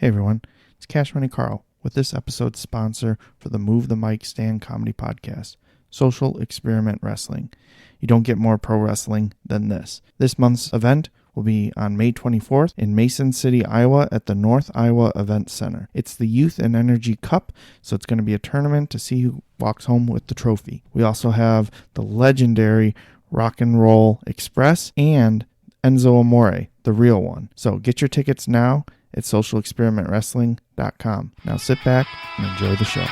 Hey everyone, it's Cash Money Carl with this episode's sponsor for the Move the Mic Stand Comedy Podcast, Social Experiment Wrestling. You don't get more pro wrestling than this. This month's event will be on May 24th in Mason City, Iowa at the North Iowa Event Center. It's the Youth and Energy Cup, so it's going to be a tournament to see who walks home with the trophy. We also have the legendary Rock and Roll Express and Enzo Amore, the real one. So get your tickets now at socialexperimentwrestling.com. Now sit back and enjoy the show.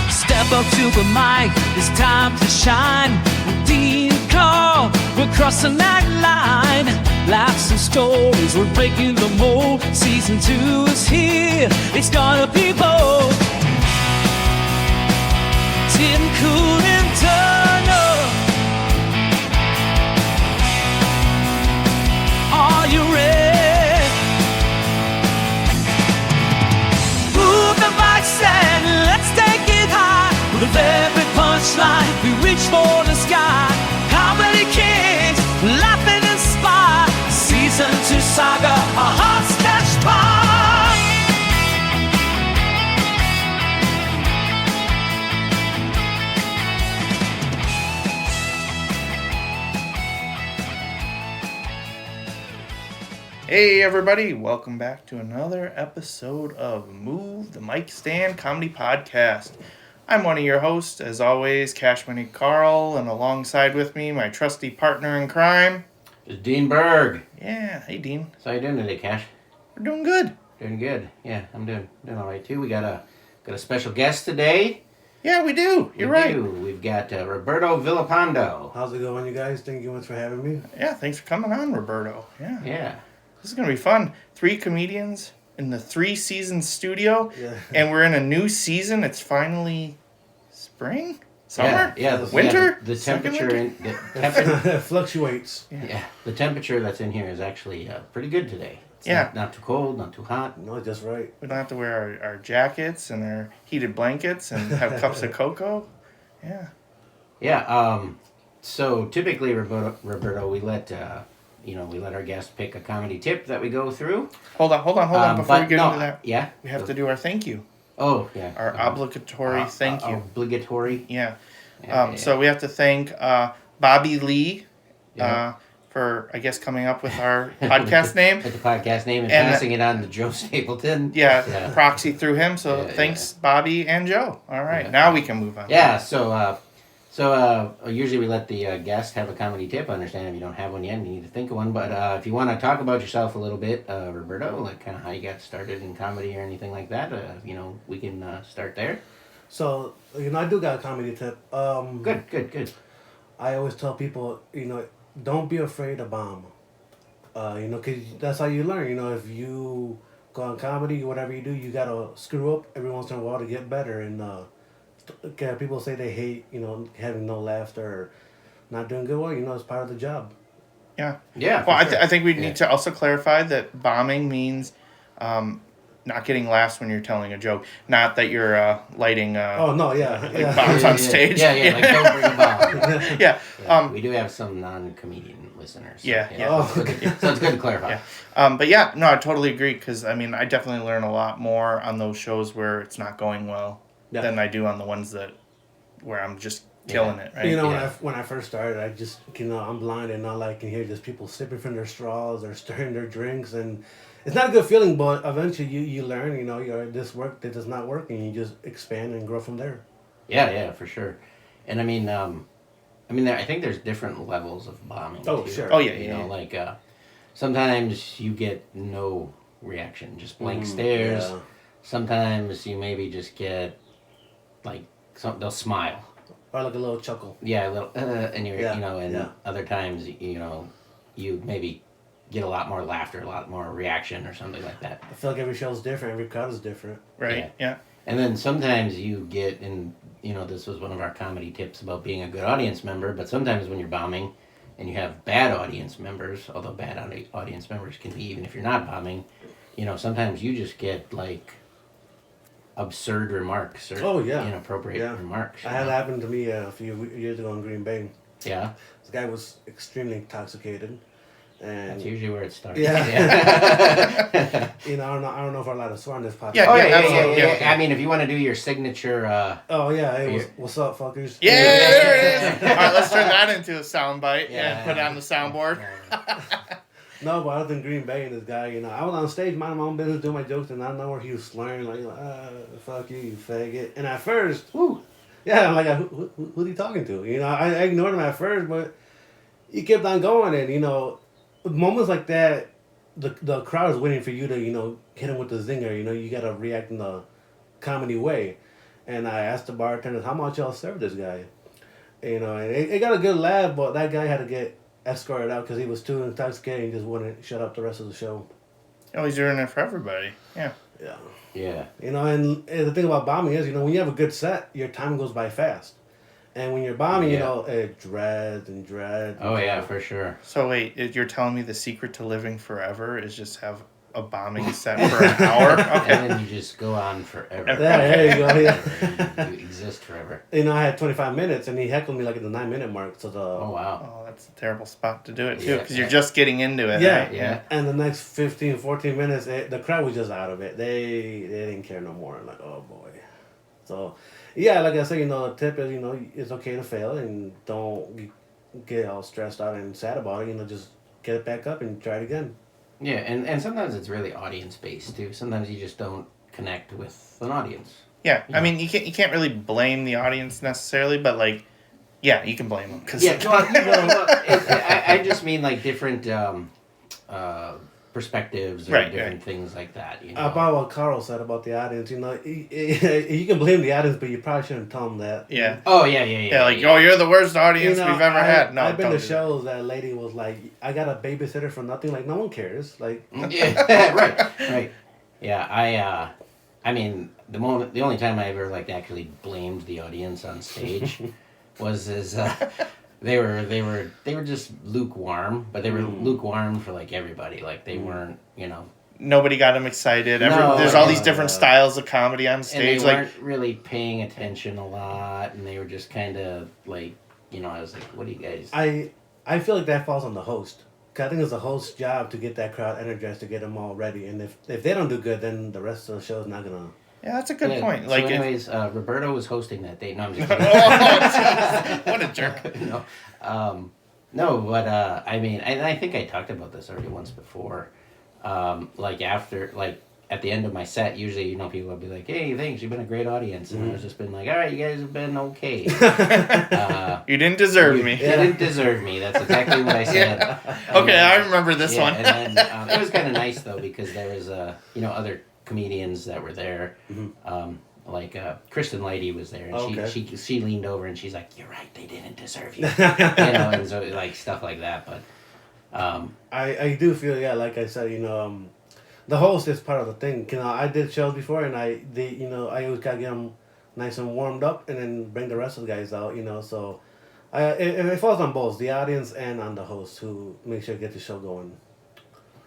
Step up to the mic, it's time to shine. With Dean and Carl, we're crossing that line. Laughs and stories, we're breaking the mold. Season 2 is here, it's gonna be bold. Tim, Cool, and Turner, are you ready? Move the mic stand, let's take it high. With every punchline, we reach for the sky. Comedy kings, laugh and inspire. Season 2 saga, our hearts catch fire. Hey everybody, welcome back to another episode of Move the Mic Stand Comedy Podcast. I'm one of your hosts, as always, Cash Money Carl, and alongside with me, my trusty partner in crime. It's Dean Berg. Yeah, hey Dean. So how you doing today, Cash? We're doing good. Doing good. Yeah, I'm doing all right too. We got a special guest today. Yeah, we do. You're right. We've got Roberto Villalpando. How's it going, you guys? Thank you much for having me. Yeah, thanks for coming on, Roberto. Yeah. Yeah. This is going to be fun. 3 comedians in the 3-season studio, Yeah. and we're in a new season. It's finally spring? Summer? Yeah. Winter? The Second temperature winter? It fluctuates. Yeah. The temperature that's in here is actually pretty good today. It's Yeah. not too cold, not too hot. No, just right. We don't have to wear our jackets and our heated blankets and have cups of cocoa. Yeah. Yeah. So typically, Roberto, we let our guests pick a comedy tip that we go through. Hold on. Before we get into that, Yeah. we have to do our thank you. Oh, yeah. Our obligatory thank you. Obligatory. Yeah. Yeah. So we have to thank Bobby Lee Yeah. for, I guess, coming up with our podcast name. With the podcast name and And- passing it on to Joe Stapleton. Yeah, proxy through him. So Yeah, thanks, Bobby and Joe. All right, Yeah. now we can move on. Yeah, so usually we let the guest have a comedy tip. I understand if you don't have one yet and you need to think of one. But if you want to talk about yourself a little bit, Roberto, like kind of how you got started in comedy or anything like that, we can start there. So, I do got a comedy tip. Good. I always tell people, don't be afraid to bomb. Because that's how you learn. If you go on comedy, whatever you do, you got to screw up every once in a while to get better. And people say they hate, having no laughter or not doing good. Well, it's part of the job. Yeah. Yeah. Well, for sure. I think we need to also clarify that bombing means not getting laughs when you're telling a joke. Not that you're lighting Oh, no, yeah. bombs on stage. Yeah, like don't bring a bomb. Yeah. Yeah, we do have some non-comedian listeners. So, Yeah. Oh. So it's good to clarify. Yeah. But yeah, no, I totally agree because, I definitely learn a lot more on those shows where it's not going well than I do on the ones where I'm just killing it, right? When I first started, I just, I'm blind and all I can hear just people sipping from their straws or stirring their drinks, and it's not a good feeling, but eventually you learn, this does not work, and you just expand and grow from there. Yeah, for sure. And I think there's different levels of bombing. Oh, too. sure. Oh, yeah. Sometimes you get no reaction, just blank stares. Yeah. Sometimes you maybe just get they'll smile. Or like a little chuckle. Yeah, a little, and you're, and Yeah. other times, you maybe get a lot more laughter, a lot more reaction or something like that. I feel like every show's different, every crowd is different. Right, yeah. And then sometimes you get, and this was one of our comedy tips about being a good audience member, but sometimes when you're bombing and you have bad audience members, although bad audience members can be even if you're not bombing, sometimes you just get absurd remarks or inappropriate remarks. I had happened to me a few years ago in Green Bay. Yeah. This guy was extremely intoxicated. And That's usually where it starts. Yeah. You know, I don't know if we're allowed to swear on this podcast. Yeah, Oh, absolutely. yeah. I mean, if you want to do your signature... Oh, yeah. Hey, what's up, fuckers? Yeah, there it is. All right, let's turn that into a soundbite Yeah. and put it on the soundboard. No, but I was in Green Bay and this guy, you know, I was on stage minding my own business, doing my jokes, and I don't know where he was slurring, like, fuck you, you faggot. And at first, yeah, I'm like, who's he talking to? You know, I ignored him at first, but he kept on going, and, you know, moments like that, the crowd is waiting for you to, you know, hit him with the zinger. You know, you got to react in the comedy way. And I asked the bartenders, how much y'all serve this guy? You know, and it got a good laugh, but that guy had to get escorted out because he was too intoxicated and just wouldn't shut up the rest of the show. Oh, he's doing it for everybody. Yeah. Yeah. Yeah. You know, and the thing about bombing is, you know, when you have a good set, your time goes by fast. And when you're bombing, you know, it dreads and dreads. Oh, yeah, for sure. So wait, you're telling me the secret to living forever is just have a bombing set for an hour? Okay. And then you just go on forever. Yeah, there you go. Yeah. You exist forever. You know, I had 25 minutes, and he heckled me like at the 9-minute mark. So Oh, wow. Oh, that's a terrible spot to do it, too, Yeah. because you're just getting into it. Yeah, Right? Yeah. And the next 15, 14 minutes, the crowd was just out of it. They didn't care no more. I'm like, oh, boy. So, yeah, like I said, you know, the tip is, you know, it's okay to fail, and don't get all stressed out and sad about it. You know, just get it back up and try it again. Yeah, and sometimes it's really audience-based, too. Sometimes you just don't connect with an audience. Yeah, I mean, you can't really blame the audience necessarily, but, like, yeah, you can blame them. Yeah, I just mean, like, different perspectives or different things like that. You know? About what Carl said about the audience, you know, you can blame the audience, but you probably shouldn't tell them that. Yeah. Oh, yeah. Like, oh, you're the worst audience You know, we've ever had. No, I've been don't to do that. shows that lady was like, I got a babysitter for nothing. Like, no one cares. Like, Yeah, right. Yeah, I mean, the only time I ever like actually blamed the audience on stage was they were just lukewarm, but they were lukewarm for like everybody. Like they weren't, you know. Nobody got them excited. No, there's all these different styles of comedy on And stage. they Like, weren't really paying attention a lot, and they were just kind of like, you know, I was like, what do you guys? I feel like that falls on the host. 'Cause I think it's the host's job to get that crowd energized, to get them all ready. And if they don't do good, then the rest of the show's not gonna. yeah, that's a good point. So Like, anyways, Roberto was hosting that day. No, I'm just kidding. what a jerk. No, but I mean, I think I talked about this already once before. Like after, like at the end of my set, usually, you know, people will be like, "Hey, thanks, you've been a great audience," and I've just been like, "All right, you guys have been okay." You didn't deserve me. You didn't deserve me. That's exactly what I said. Okay, I remember this one. And then it was kind of nice though because there was you know, other comedians that were there. Like Kristen Leidy was there, and she leaned over and she's like, "You're right, they didn't deserve you," you know, and so like stuff like that. But I do feel, yeah, like I said, you know, the host is part of the thing. You know, I did shows before, and I always gotta get them nice and warmed up, and then bring the rest of the guys out. You know, so it falls on both the audience and on the host who make sure to get the show going.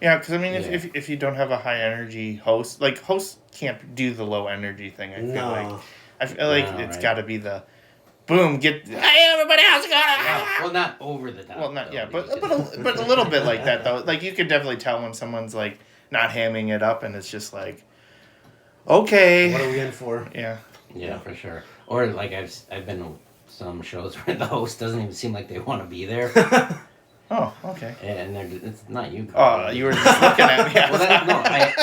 Yeah, because I mean, if you don't have a high energy host, like hosts can't do the low energy thing. I feel like it's got to be the boom, get hey everybody, how's it going? well, not over the top. Well, not though, but a little bit like that though. Like you could definitely tell when someone's like not hamming it up, and it's just like, okay, What are we in for? yeah, Yeah, for sure. Or like I've been to some shows where the host doesn't even seem like they want to be there. oh, okay. And it's not you. Oh, you were just looking at me.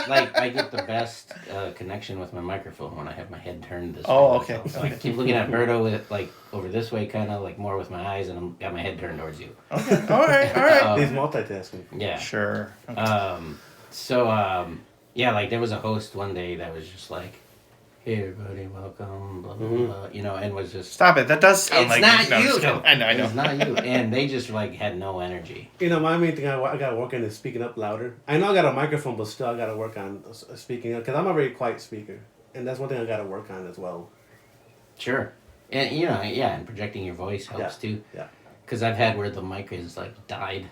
Well, I get the best connection with my microphone when I have my head turned this way. Oh, okay. So I keep looking at Berto with like over this way, kind of like more with my eyes, and I'm got my head turned towards you. Okay, all right. He's multitasking. Yeah. Sure. Okay. Yeah, like there was a host one day that was just like, "Hey everybody, welcome," blah blah blah, you know, and was just Stop it. That does sound it's like not no, I'm you. just kidding. I know. It's not you, and they just like had no energy. You know, my main thing I got to work on is speaking up louder. I know I got a microphone, but still I got to work on speaking up because I'm a very quiet speaker, and that's one thing I got to work on as well. Sure, and you know, yeah, and projecting your voice helps too. Yeah. Because I've had where the mic is like died.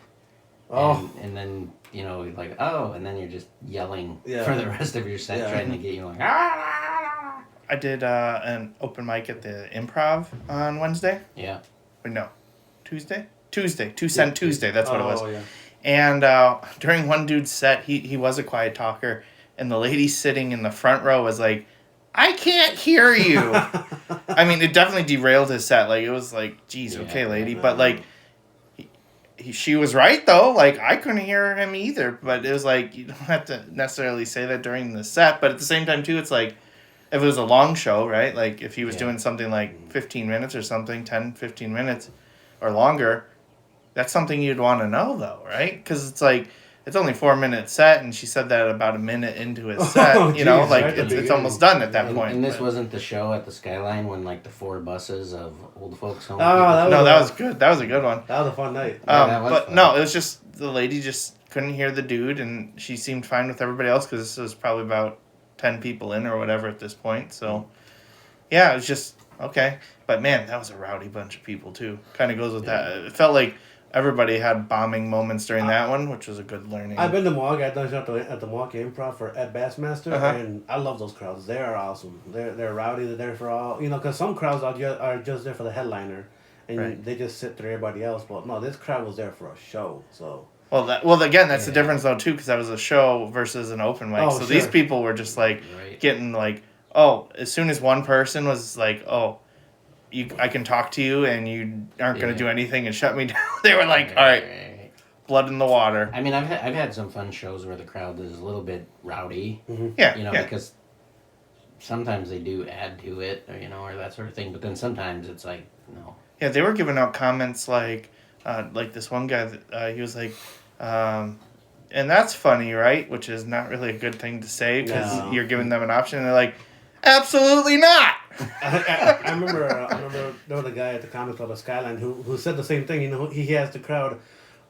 Oh. And then, you know, like, oh, and then you're just yelling Yeah. for the rest of your set, Yeah. trying to get you like, ah. I did an open mic at the Improv on Wednesday. Yeah. Wait, no, Tuesday. Tuesday. That's what it was. Oh, yeah. And during one dude's set, he was a quiet talker, and the lady sitting in the front row was like, I can't hear you. I mean, it definitely derailed his set. Like, it was like, geez, okay, lady. But, like, she was right, though. Like, I couldn't hear him either. But it was like, you don't have to necessarily say that during the set. But at the same time, too, it's like, if it was a long show, right? Like, if he was doing something like 15 minutes or something, 10, 15 minutes or longer, that's something you'd want to know, though, right? Because it's like, it's only 4-minute set, and she said that about a minute into his set. You know, like, it's almost done at that point. And this wasn't the show at the Skyline when, like, the 4 buses of old folks home. Oh, that was good. That was a good one. That was a fun night. But fun. No, it was just the lady just couldn't hear the dude, and she seemed fine with everybody else because this was probably about 10 people in or whatever at this point. So, yeah, it was just okay. But, man, that was a rowdy bunch of people, too. Kind of goes with that. It felt like everybody had bombing moments during that one, which was a good learning. I've been to Milwaukee. I've done shot at the Milwaukee Improv for Ed Bassmaster, and I love those crowds. They are awesome. They're rowdy. They're there for all, because some crowds are just there for the headliner, and they just sit through everybody else. But no, this crowd was there for a show. So again, that's the difference though too, because that was a show versus an open mic. So these people were just like getting like, as soon as one person was like, I can talk to you, and you aren't going to do anything and shut me down. They were like, all right, blood in the water. I mean, I've had some fun shows where the crowd is a little bit rowdy. Mm-hmm. Yeah, because sometimes they do add to it, or that sort of thing. But then sometimes it's like, no. Yeah, they were giving out comments like this one guy that he was like, and that's funny, right? Which is not really a good thing to say because you're giving them an option, and they're like, absolutely not. I remember there was a guy at the Comic Club of Skyline who said the same thing. He asked the crowd,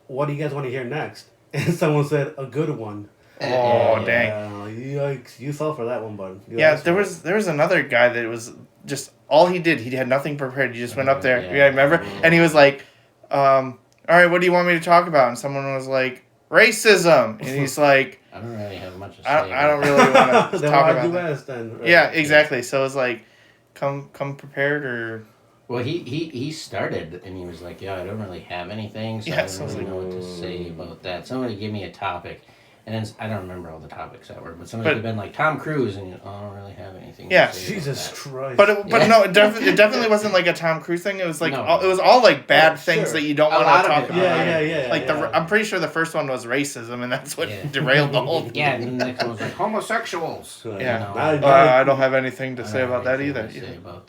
"What do you guys want to hear next?" And someone said, "A good one." Oh, dang! Yikes! You fell for that one, bud. There was another guy that was just all he did. He had nothing prepared. He just went up there. Yeah, remember? And he was like, "All right, what do you want me to talk about?" And someone was like, "Racism," and he's like, I don't really have much to say. I don't really want to talk about that. Then, right? Yeah, exactly. So it's like, come prepared or. Well, he started and he was like, "Yeah, I don't really have anything, so I don't really know what to say about that. Somebody give me a topic." And then I don't remember all the topics that were, but somebody could have been like Tom Cruise, and I don't really have anything. Yeah, to say Jesus Christ. But no, it definitely wasn't like a Tom Cruise thing. It was like it was all like bad things that you don't want to talk about. Yeah. Like I'm pretty sure the first one was racism, and that's what derailed the whole thing. Yeah, and the next one was like homosexuals. Yeah, I don't have anything to say about that either.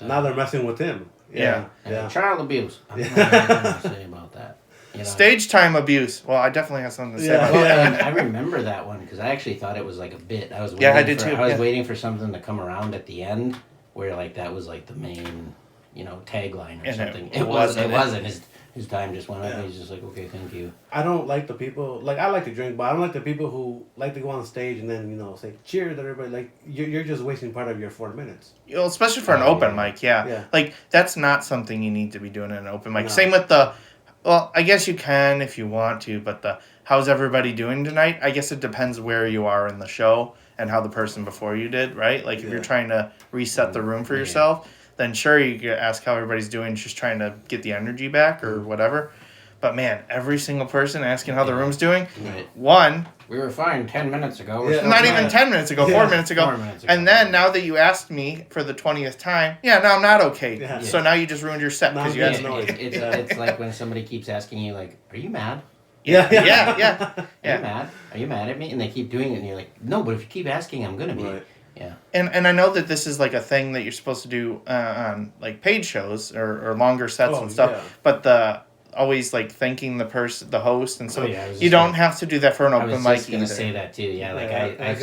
Now they're messing with him. Yeah. Child abuse. I don't have anything to say about that. Stage time abuse. Well, I definitely have something to say about that. I remember that one because I actually thought it was like a bit. I was waiting for something to come around at the end where like that was like the main, tagline or something. It wasn't. His time just went up and he's just like, okay, thank you. I don't like the people, like I like to drink, but I don't like the people who like to go on stage and then, say, cheers everybody. Like you're just wasting part of your 4 minutes. Especially for an open mic, yeah. Like that's not something you need to be doing in an open mic. No. Same with well, I guess you can if you want to, but how's everybody doing tonight? I guess it depends where you are in the show and how the person before you did, right? Like if you're trying to reset the room for yourself, then sure you could ask how everybody's doing, just trying to get the energy back or whatever. But man, every single person asking how the room's doing, one... We were fine 10 minutes ago. Not even 10 minutes ago, 4 minutes ago. 4 minutes ago. And then now that you asked me for the 20th time, now I'm not okay. Yeah. So now you just ruined your set because you asked me. It's like when somebody keeps asking you, like, are you mad? Yeah. Are you mad at me? And they keep doing it, and you're like, no, but if you keep asking, I'm going to be. Right. Yeah. And I know that this is like a thing that you're supposed to do on like paid shows or longer sets and stuff, but always like thanking the host and so you don't have to do that for an open mic. I was just gonna say that too. Yeah, like I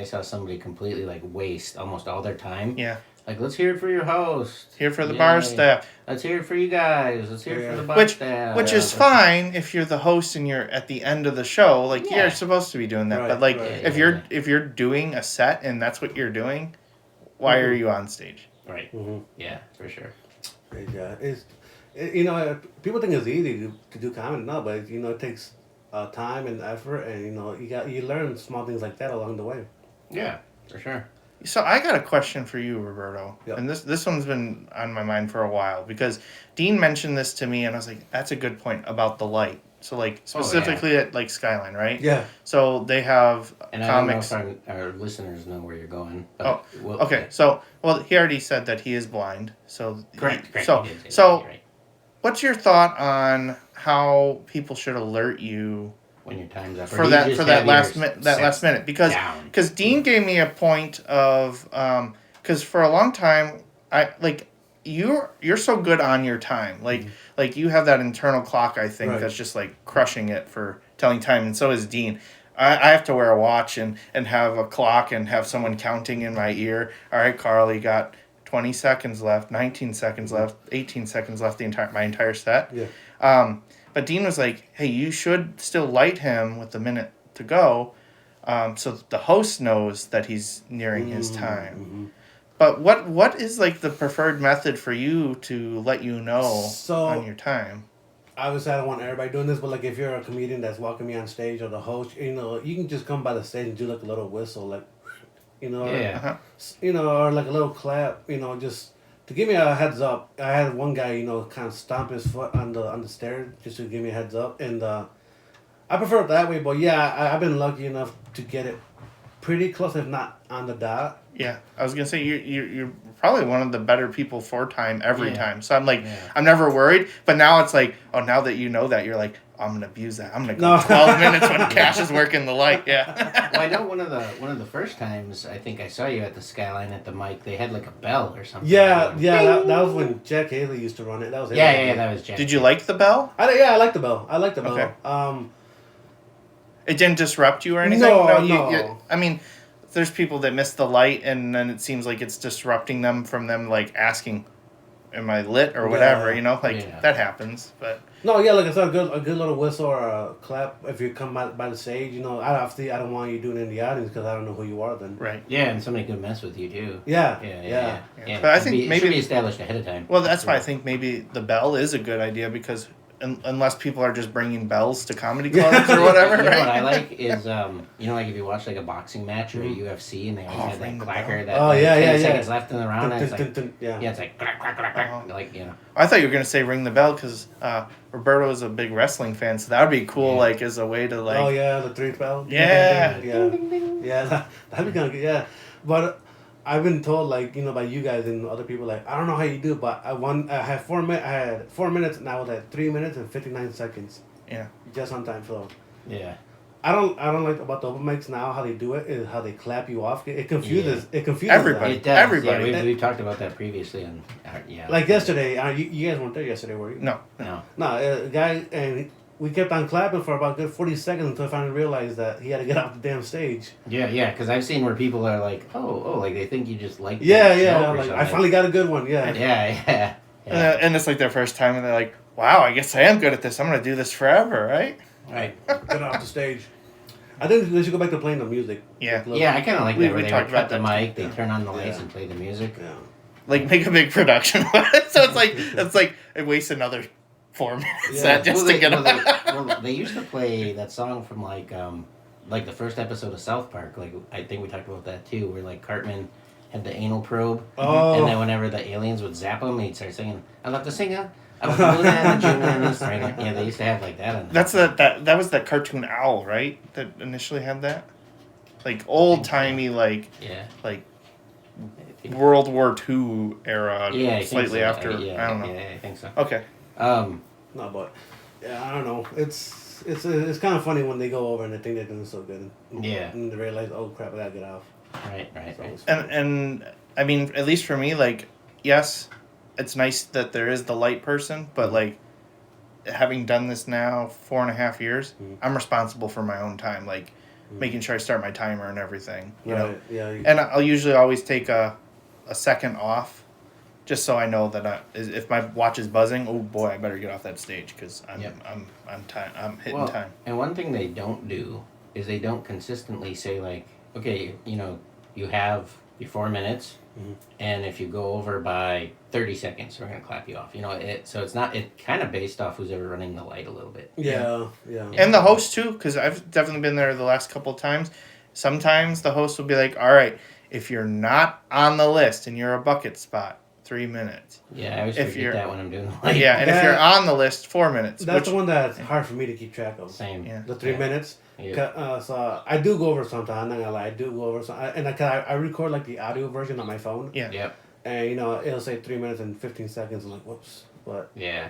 saw somebody completely like waste almost all their time. Yeah. Like, let's hear it for your host. Here for the bar staff. Let's hear it for you guys. Let's hear it for the bar staff. Which is fine if you're the host and you're at the end of the show. Like, you're supposed to be doing that. Right, but, like, if you're doing a set and that's what you're doing, why are you on stage? Right. Mm-hmm. Yeah, for sure. Yeah. People think it's easy to do comedy now, but, it takes time and effort and, you learn small things like that along the way. Yeah, for sure. So I got a question for you, Roberto. Yep. And this one's been on my mind for a while because Dean mentioned this to me and I was like, that's a good point about the light. So like specifically at like Skyline, right? Yeah. So they have And comics. I don't know if our listeners know where you're going. But Oh, we'll, okay. So he already said that he is blind. So Correct. So he did say that, so you're right. what's your thought on how people should alert you When your time's up. Or for do you that just for that have last your last minute because down? Dean gave me a point of because for a long time I like you're so good on your time like you have that internal clock I think Right. that's just like crushing it for telling time, and so is Dean. I have to wear a watch and have a clock and have someone counting in my ear. All right, Carl, you got 20 seconds left, 19 seconds left, 18 seconds left, my entire set. Yeah. But Dean was like, hey, you should still light him with the minute to go so that the host knows that he's nearing his time. Mm-hmm. But what is like the preferred method for you to let you know on your time? Obviously, I don't want everybody doing this, but like if you're a comedian that's walking me on stage or the host, you can just come by the stage and do like a little whistle, like, Yeah. or like a little clap, just to give me a heads up. I had one guy, kind of stomp his foot on the stairs just to give me a heads up, and I prefer it that way. But yeah, I've been lucky enough to get it pretty close, if not on the dot. Yeah, I was gonna say you're probably one of the better people for time every time. So I'm like, Yeah. I'm never worried. But now it's like, oh, now that you know that, you're like, oh, I'm gonna abuse that. I'm gonna go No. 12 minutes when Cash is working the light. Yeah. Well, I know one of the first times I think I saw you at the Skyline at the mic, they had like a bell or something. Yeah, that was when Jack Haley used to run it. That was Yeah, that was Jack. Did you like the bell? I like the bell. I like the bell. Okay. It didn't disrupt you or anything? No. I mean, there's people that miss the light, and then it seems like it's disrupting them from them, like, asking, am I lit or whatever, Yeah. that happens. But No, yeah, like I said, a good little whistle or a clap if you come by the stage. I don't want you doing it in the audience because I don't know who you are then. right. Yeah, and somebody could mess with you too. Yeah. Yeah. But I it think should maybe be established ahead of time. Well, that's why I think maybe the bell is a good idea because unless people are just bringing bells to comedy clubs or whatever, You know right? what I like is, like if you watch like a boxing match or a UFC and they always have ring that the clacker bell. that 10 yeah. seconds left in the round. And it's like, Yeah. it's like crack, crack, crack, crack. Uh-huh. Like, I thought you were gonna say ring the bell because Roberto is a big wrestling fan, so that would be cool, Yeah. like as a way to like. Oh yeah, the 3 bell. Yeah. Yeah, that'd be kind of good. Yeah, but I've been told by you guys and other people I don't know how you do it, but I had 4 minutes. I had 4 minutes, and I was at 3 minutes and 59 seconds. Yeah. Just on time. So yeah. I don't like about the open mics now how they do it is how they clap you off. It confuses. Yeah. It confuses Everybody. It does. Everybody. Yeah, we've talked about that previously. And yeah. Like yesterday, you guys weren't there yesterday, were you? No. No. No, a guy, and we kept on clapping for about a good 40 seconds until I finally realized that he had to get off the damn stage. Yeah, because I've seen where people are like, oh, like they think you just like the Yeah, joke or like, I something. finally got a good one, yeah. Yeah. And it's like their first time, and they're like, "Wow, I guess I am good at this. I'm gonna do this forever, right?" Right. Get off the stage. I think they should go back to playing the music. Yeah. Yeah, I kind of like We that where they talked would cut about the that mic, they turn on the lights Yeah. and play the music. Yeah. Like make a big production. So it's like it wastes another 4 minutes Yeah. just to get They used to play that song from like the first episode of South Park. Like I think we talked about that too, where like Cartman had the anal probe, Oh. and then whenever the aliens would zap him, he'd start singing, "I love to sing it. I love to do that." Yeah, they used to have like that. On That's that was that cartoon owl, right? That initially had that, like old timey, like World War II era, Yeah, I think slightly so. after. Yeah, I don't know. Yeah, I think so. Okay. No, but yeah, I don't know. It's kind of funny when they go over and they think they're doing so good. Yeah. And they realize, oh crap, I gotta get off. Right. And I mean, at least for me, like, yes, it's nice that there is the light person, but like, having done this now 4.5 years, I'm responsible for my own time, like making sure I start my timer and everything, you know. Yeah. And I'll usually always take a second off, just so I know that if my watch is buzzing, oh boy, I better get off that stage because I'm hitting time. And one thing they don't do is they don't consistently say like, okay, you have your 4 minutes, and if you go over by 30 seconds, we're gonna clap you off. So it's kind of based off who's ever running the light a little bit. Yeah. And the host too, because I've definitely been there the last couple of times. Sometimes the host will be like, "All right, if you're not on the list and you're a bucket spot, 3 minutes. Yeah, I always If forget you're- that when I'm doing the light. Yeah, and if you're on the list, 4 minutes. That's which, the one that's hard for me to keep track of. Same. Yeah. The 3 minutes. Yeah. So I do go over sometimes. I'm not gonna lie, I do go over some, and I record like the audio version on my phone. Yeah. Yep. And it'll say 3 minutes and 15 seconds. I'm like, whoops. But Yeah.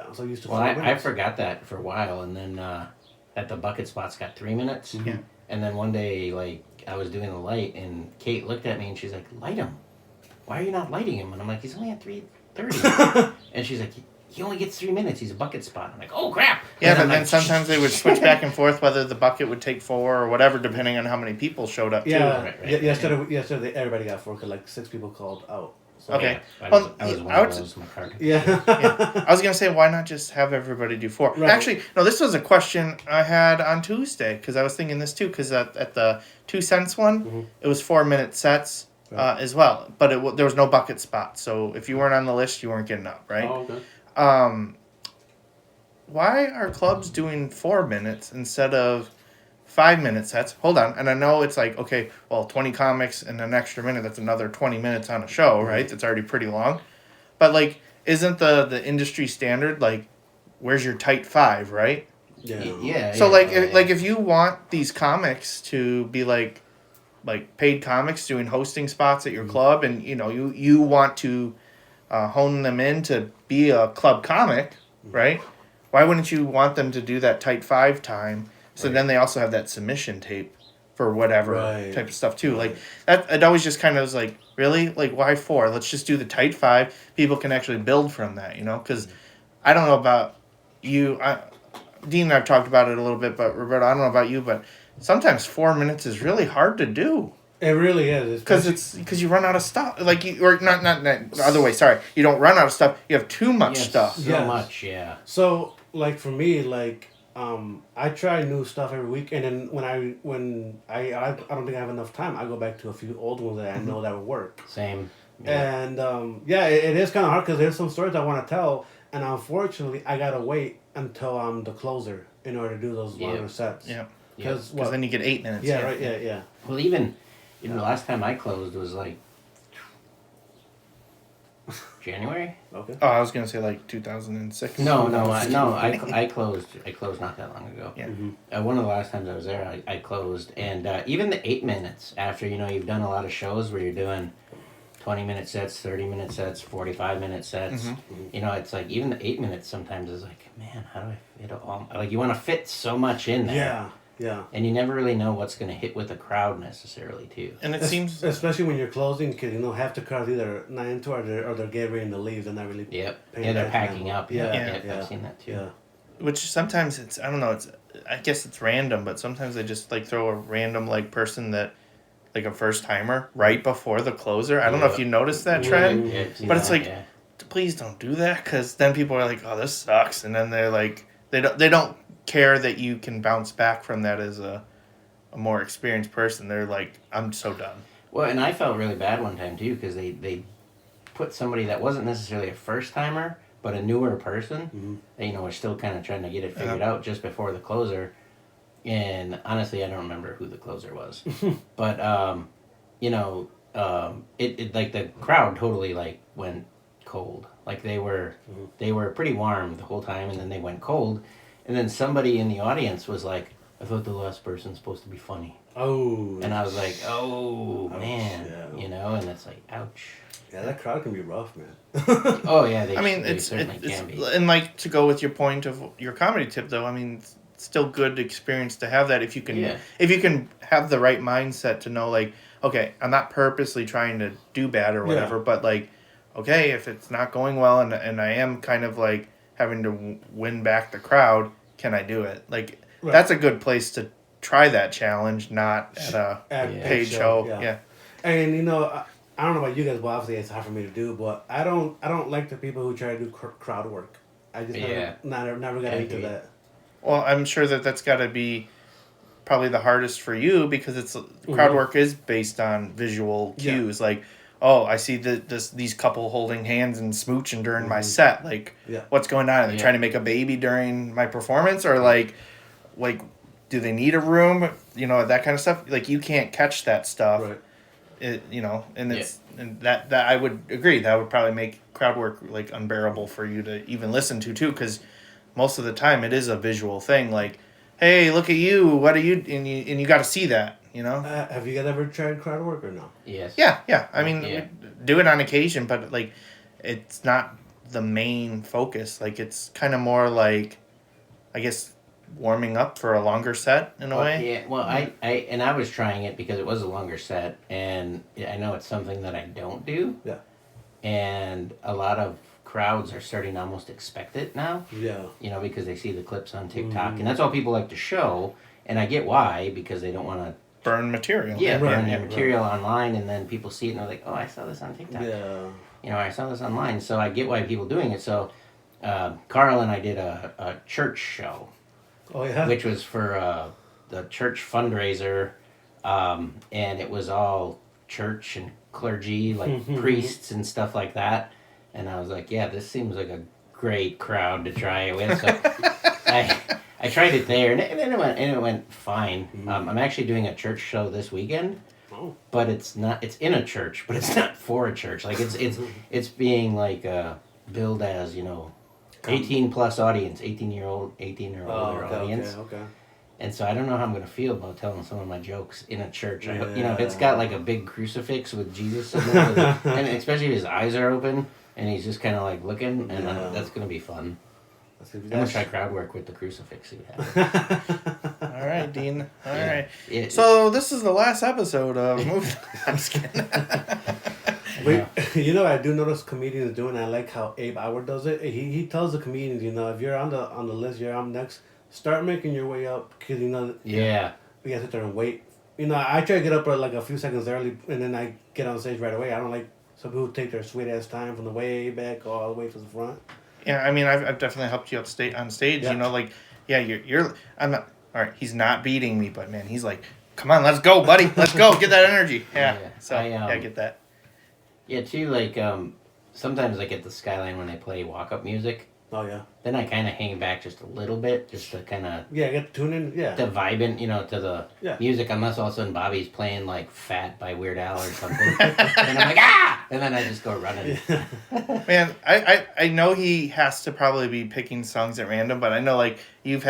I'm so used to. Well, 4 I minutes. forgot that for a while, and then at the bucket spots got 3 minutes. Yeah. And then one day, like, I was doing the light, and Kate looked at me, and she's like, light him. Why are you not lighting him? And I'm like, he's only at 3:30. And she's like, he only gets 3 minutes. He's a bucket spot. I'm like, oh, crap. Yeah, And but I'm then like, sometimes they would switch back and forth whether the bucket would take 4 or whatever, depending on how many people showed up, too. Yeah. Right, Yesterday everybody got 4 because like 6 people called out. So, Okay. I Well, was one I of would- those, my card. Yeah. I was going to say, why not just have everybody do 4? Right. Actually, no, this was a question I had on Tuesday, because I was thinking this, too, because at the 2 cents one, it was 4-minute sets as well. But there was no bucket spot, so if you weren't on the list, you weren't getting up, right? Oh, okay. Why are clubs doing 4 minutes instead of 5-minute sets? Hold on. And I know it's like, okay, well, 20 comics and an extra minute, that's another 20 minutes on a show, right? That's already pretty long. But, like, isn't the industry standard, like, where's your tight 5, right? Yeah. So, yeah, if you want these comics to be, like paid comics doing hosting spots at your club, and, you want to hone them in to be a club comic, right? Why wouldn't you want them to do that tight 5 time? So then they also have that submission tape for whatever type of stuff too. Like that, it always just kind of was like, really? Like, why 4? Let's just do the tight 5. People can actually build from that, Because I don't know about you. Dean and I've talked about it a little bit, but Roberto, I don't know about you, but sometimes 4 minutes is really hard to do. It really is. Because you run out of stuff. Like or not the other way. Sorry, you don't run out of stuff. You have too much stuff. So much, yeah. So like for me, like I try new stuff every week, and then when I don't think I have enough time, I go back to a few old ones that I know that will work. Same. Yeah. And it is kind of hard because there's some stories I want to tell, and unfortunately, I gotta wait until I'm the closer in order to do those longer sets. Yeah. Because then you get 8 minutes. Yeah. Right. Yeah. Well, even, the last time I closed was like January. Okay. Oh, I was gonna say like 2006. No, I closed not that long ago. Yeah. One of the last times I was there, I closed, and even the 8 minutes after you've done a lot of shows where you're doing 20-minute sets, 30-minute sets, 45-minute sets. It's like even the 8 minutes sometimes is like, man, how do I fit it all? Like you want to fit so much in there. Yeah. And you never really know what's going to hit with the crowd necessarily too. And it seems, especially when you're closing, because half the crowd either not into it or they're getting ready to leave. They're not really. Yep. paying Yeah, they're attention packing anymore. up. Yeah. I've seen that too. Yeah. which sometimes it's, I don't know, I guess it's random, but sometimes they just like throw a random like person that, like a first timer right before the closer. I don't know if you noticed that trend, but it's like, please don't do that, because then people are like, oh, this sucks, and then they're like, they don't care that you can bounce back from that as a more experienced person. They're like, I'm so done. Well, and I felt really bad one time too, because they put somebody that wasn't necessarily a first timer but a newer person that was still kind of trying to get it figured out just before the closer. And honestly, I don't remember who the closer was, but it like the crowd totally like went cold. Like they were pretty warm the whole time, and then they went cold, and then somebody in the audience was like, I thought the last person's supposed to be funny. Oh. And I was like, oh, Ouch, man, yeah. and it's like, ouch. Yeah, that crowd can be rough, man. Oh yeah, They certainly can be. And like, to go with your point of your comedy tip though, I mean, it's still good experience to have that if you can have the right mindset to know, like, okay, I'm not purposely trying to do bad or whatever, but like, okay, if it's not going well and I am kind of like having to win back the crowd, can I do it? Like, that's a good place to try that challenge, not at a paid show. Yeah. And I don't know about you guys, but obviously it's hard for me to do. But I don't like the people who try to do crowd work. I just never got into that. Well, I'm sure that's got to be probably the hardest for you, because it's crowd work is based on visual cues. Like, oh, I see these couple holding hands and smooching during my set. Like, what's going on? Are they trying to make a baby during my performance, or like do they need a room? That kind of stuff. Like, you can't catch that stuff. Right. and that I would agree that would probably make crowd work like unbearable for you to even listen to too, because most of the time it is a visual thing. Like, hey, look at you! What are you? And you got to see that. Have you guys ever tried crowd work or no? Yes. Yeah. I mean, we do it on occasion, but like, it's not the main focus. Like, it's kind of more like, I guess, warming up for a longer set in a way. Yeah. Well, I was trying it because it was a longer set, and I know it's something that I don't do. Yeah. And a lot of crowds are starting to almost expect it now. Yeah. Because they see the clips on TikTok, and that's all people like to show. And I get why, because they don't want to burn material. Yeah, burn their material online, and then people see it and they're like, "Oh, I saw this on TikTok." Yeah. I saw this online, so I get why people doing it. So, Carl and I did a church show. Oh yeah. Which was for the church fundraiser, and it was all church and clergy, like priests and stuff like that. And I was like, yeah, this seems like a great crowd to try it with. So I tried it there, and it went fine. I'm actually doing a church show this weekend, but it's in a church, but it's not for a church. Like it's being like billed as 18 plus audience, 18 or older audience. Okay. And so I don't know how I'm going to feel about telling some of my jokes in a church. I hope, if it's got like a big crucifix with Jesus in there, and especially if his eyes are open and he's just kind of like looking, and that's going to be fun. I'm going to try crowd work with the crucifix. All right, Dean. All right. So this is the last episode of Movie. I'm just kidding. Wait, I do notice comedians doing. I like how Abe Howard does it. He tells the comedians, if you're on the list, you're on next. Start making your way up, because we have to sit there and wait. I try to get up like a few seconds early, and then I get on stage right away. I don't like some people who take their sweet ass time from the way back all the way to the front. Yeah, I mean, I've definitely helped you up on stage. Yeah. You're. I'm not. All right, he's not beating me, but man, he's like, come on, let's go, buddy, let's go, get that energy. Yeah. So I get that. Yeah, too. Like sometimes I get the Skyline when they play walk-up music. Oh yeah. Then I kind of hang back just a little bit, just to kind of get tuned in. Yeah. To vibe in, to the music. Unless all of a sudden Bobby's playing like "Fat" by Weird Al or something, and I'm like and then I just go running. Man, I know he has to probably be picking songs at random, but I know like you've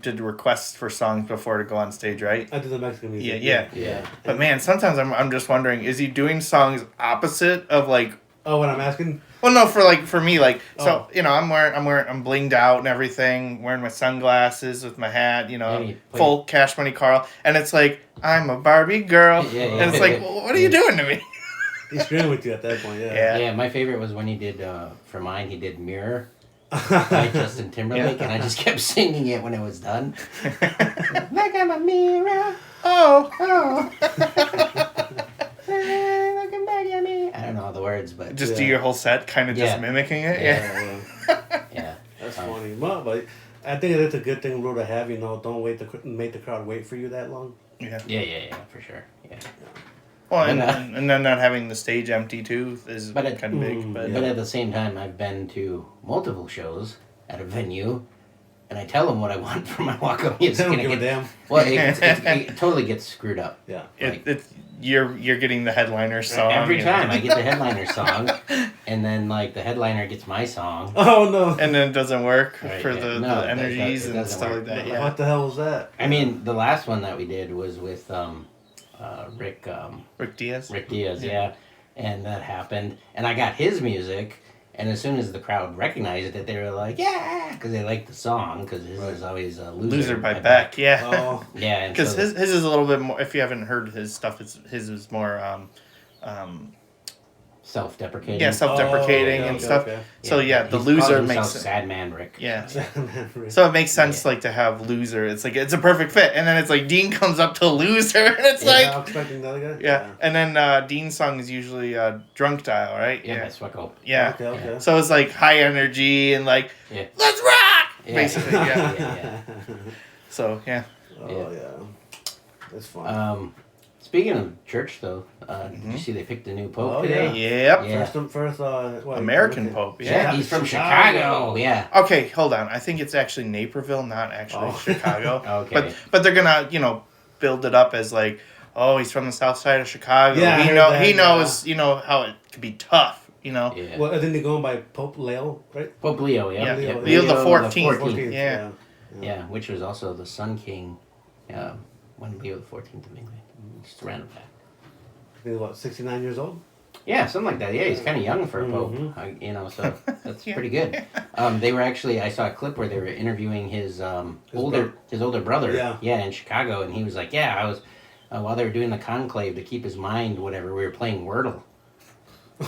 did requests for songs before to go on stage, right? I do the Mexican music. Yeah. But man, sometimes I'm just wondering, is he doing songs opposite of like? Oh, what I'm asking? Well, no, for me, like, so, I'm blinged out and everything, wearing my sunglasses with my hat, full Cash Money Carl, and it's like, I'm a Barbie girl, and it's like, well, what are you doing to me? He's screwing with you at that point, yeah. Yeah, my favorite was when he did, for mine, he did Mirror by Justin Timberlake, and I just kept singing it when it was done. Like I'm a mirror, oh. Looking back at me. I don't know all the words, but just do your whole set, kind of just mimicking it. Yeah. That's funny. Well, but I think it's a good thing rule to have. Don't wait to make the crowd wait for you that long. Yeah, for sure. Yeah. Well, and then not having the stage empty too is kind of big. But at the same time, I've been to multiple shows at a venue. And I tell them what I want for my walk-up music. They don't give a damn. Well, it totally gets screwed up. Yeah. You're getting the headliner song. Every time I get the headliner song, and then like the headliner gets my song. Oh no! And then it doesn't work for the energies and stuff like that. Yeah. What the hell was that? I mean, the last one that we did was with Rick Diaz. Rick Diaz, yeah. And that happened, and I got his music. And as soon as the crowd recognized it, they were like, yeah, because they liked the song, because his is always Loser by Beck. Yeah. Oh. Yeah. Because his is a little bit more, if you haven't heard his stuff, his is more self-deprecating. Yeah, self-deprecating and stuff. Okay. So the Loser makes sense. Sad Man Rick. Yeah. So it makes sense like to have Loser. It's like it's a perfect fit, and then it's like Dean comes up to Loser, and it's like I'm expecting the other guy. Yeah. And then Dean's song is usually Drunk Dial, right? Yeah, that's what I hope. Yeah. Okay. So it's like high energy and like let's rock. Yeah. Basically, yeah. So yeah. That's fun. Speaking of church, though, did you see they picked a new pope today? Yeah. Yep. Yeah. First American pope. Yeah, he's from Chicago. Yeah. Okay, hold on. I think it's actually Naperville, not actually Chicago. Okay. But they're gonna build it up as like, oh, he's from the south side of Chicago. Yeah, I he heard know that, he yeah. knows, you know, how it could be tough, you know. Yeah. Well, then they go by Pope Leo, right? Pope Leo, yeah. Yeah. Yep. Leo the 14th. 14th, Yeah. Yeah, which was also the Sun King when Leo the 14th of England. Just a random fact. I think about 69 years old. Yeah, something like that. Yeah, he's kind of young for a pope, you know, so that's pretty good. They were actually, I saw a clip where they were interviewing his older brother, in Chicago, and he was like, yeah, I was, while they were doing the conclave to keep his mind, whatever, we were playing Wordle.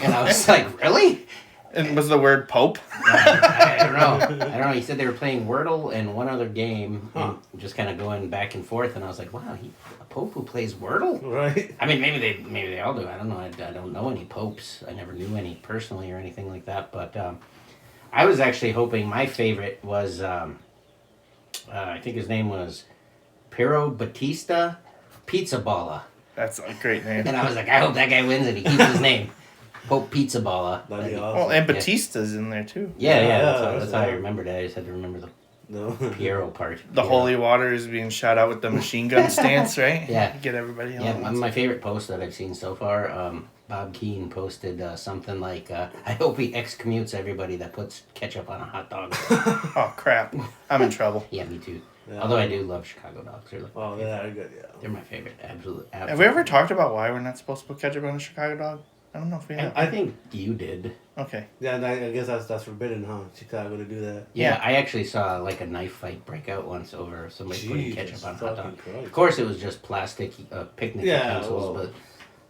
And I was like, really? And was the word Pope? I don't know. He said they were playing Wordle and one other game, and just kind of going back and forth. And I was like, wow, a pope who plays Wordle? Right. I mean, maybe they all do. I don't know. I don't know any popes. I never knew any personally or anything like that. But I was actually hoping my favorite was, I think his name was Piero Battista Pizzaballa. That's a great name. And I was like, I hope that guy wins and he keeps his name. Pope Pizzaballa. That'd be Well, awesome. and Batista's in there too. Yeah, that's how I remembered it. I just had to remember the Piero part. The holy water is being shot out with the machine gun stance, right? Yeah. Get everybody on. Yeah, my favorite post that I've seen so far, Bob Keane posted something like, I hope he excommunicates everybody that puts ketchup on a hot dog. Oh, crap. I'm in trouble. Yeah, me too. Yeah. Although I do love Chicago dogs. They're like Oh, they're good, yeah. they're my favorite. Absolutely. Have we ever talked about why we're not supposed to put ketchup on a Chicago dog? I don't know if we have. I think you did. Okay. Yeah, and I guess that's forbidden, huh? Chicago to do that. Yeah, I actually saw like a knife fight break out once over somebody putting Jesus ketchup on a hot fucking dog. Christ. Of course, it was just plastic picnic utensils, but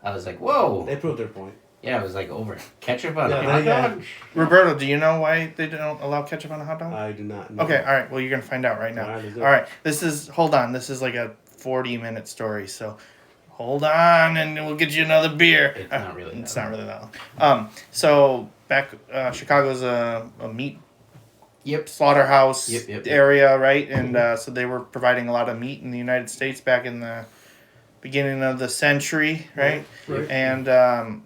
I was like, whoa. They proved their point. Yeah, it was like over ketchup on a Yeah, hot yeah. dog. Roberto, do you know why they don't allow ketchup on a hot dog? I do not know. Okay, all right. Well, you're going to find out right now. All right, let's do it. All right. Hold on. This is like a 40-minute story, so hold on and we'll get you another beer. It's not really It's that not really that long. So back, Chicago's a meat slaughterhouse Yep. area, right? And so they were providing a lot of meat in the United States back in the beginning of the century, right? Right. And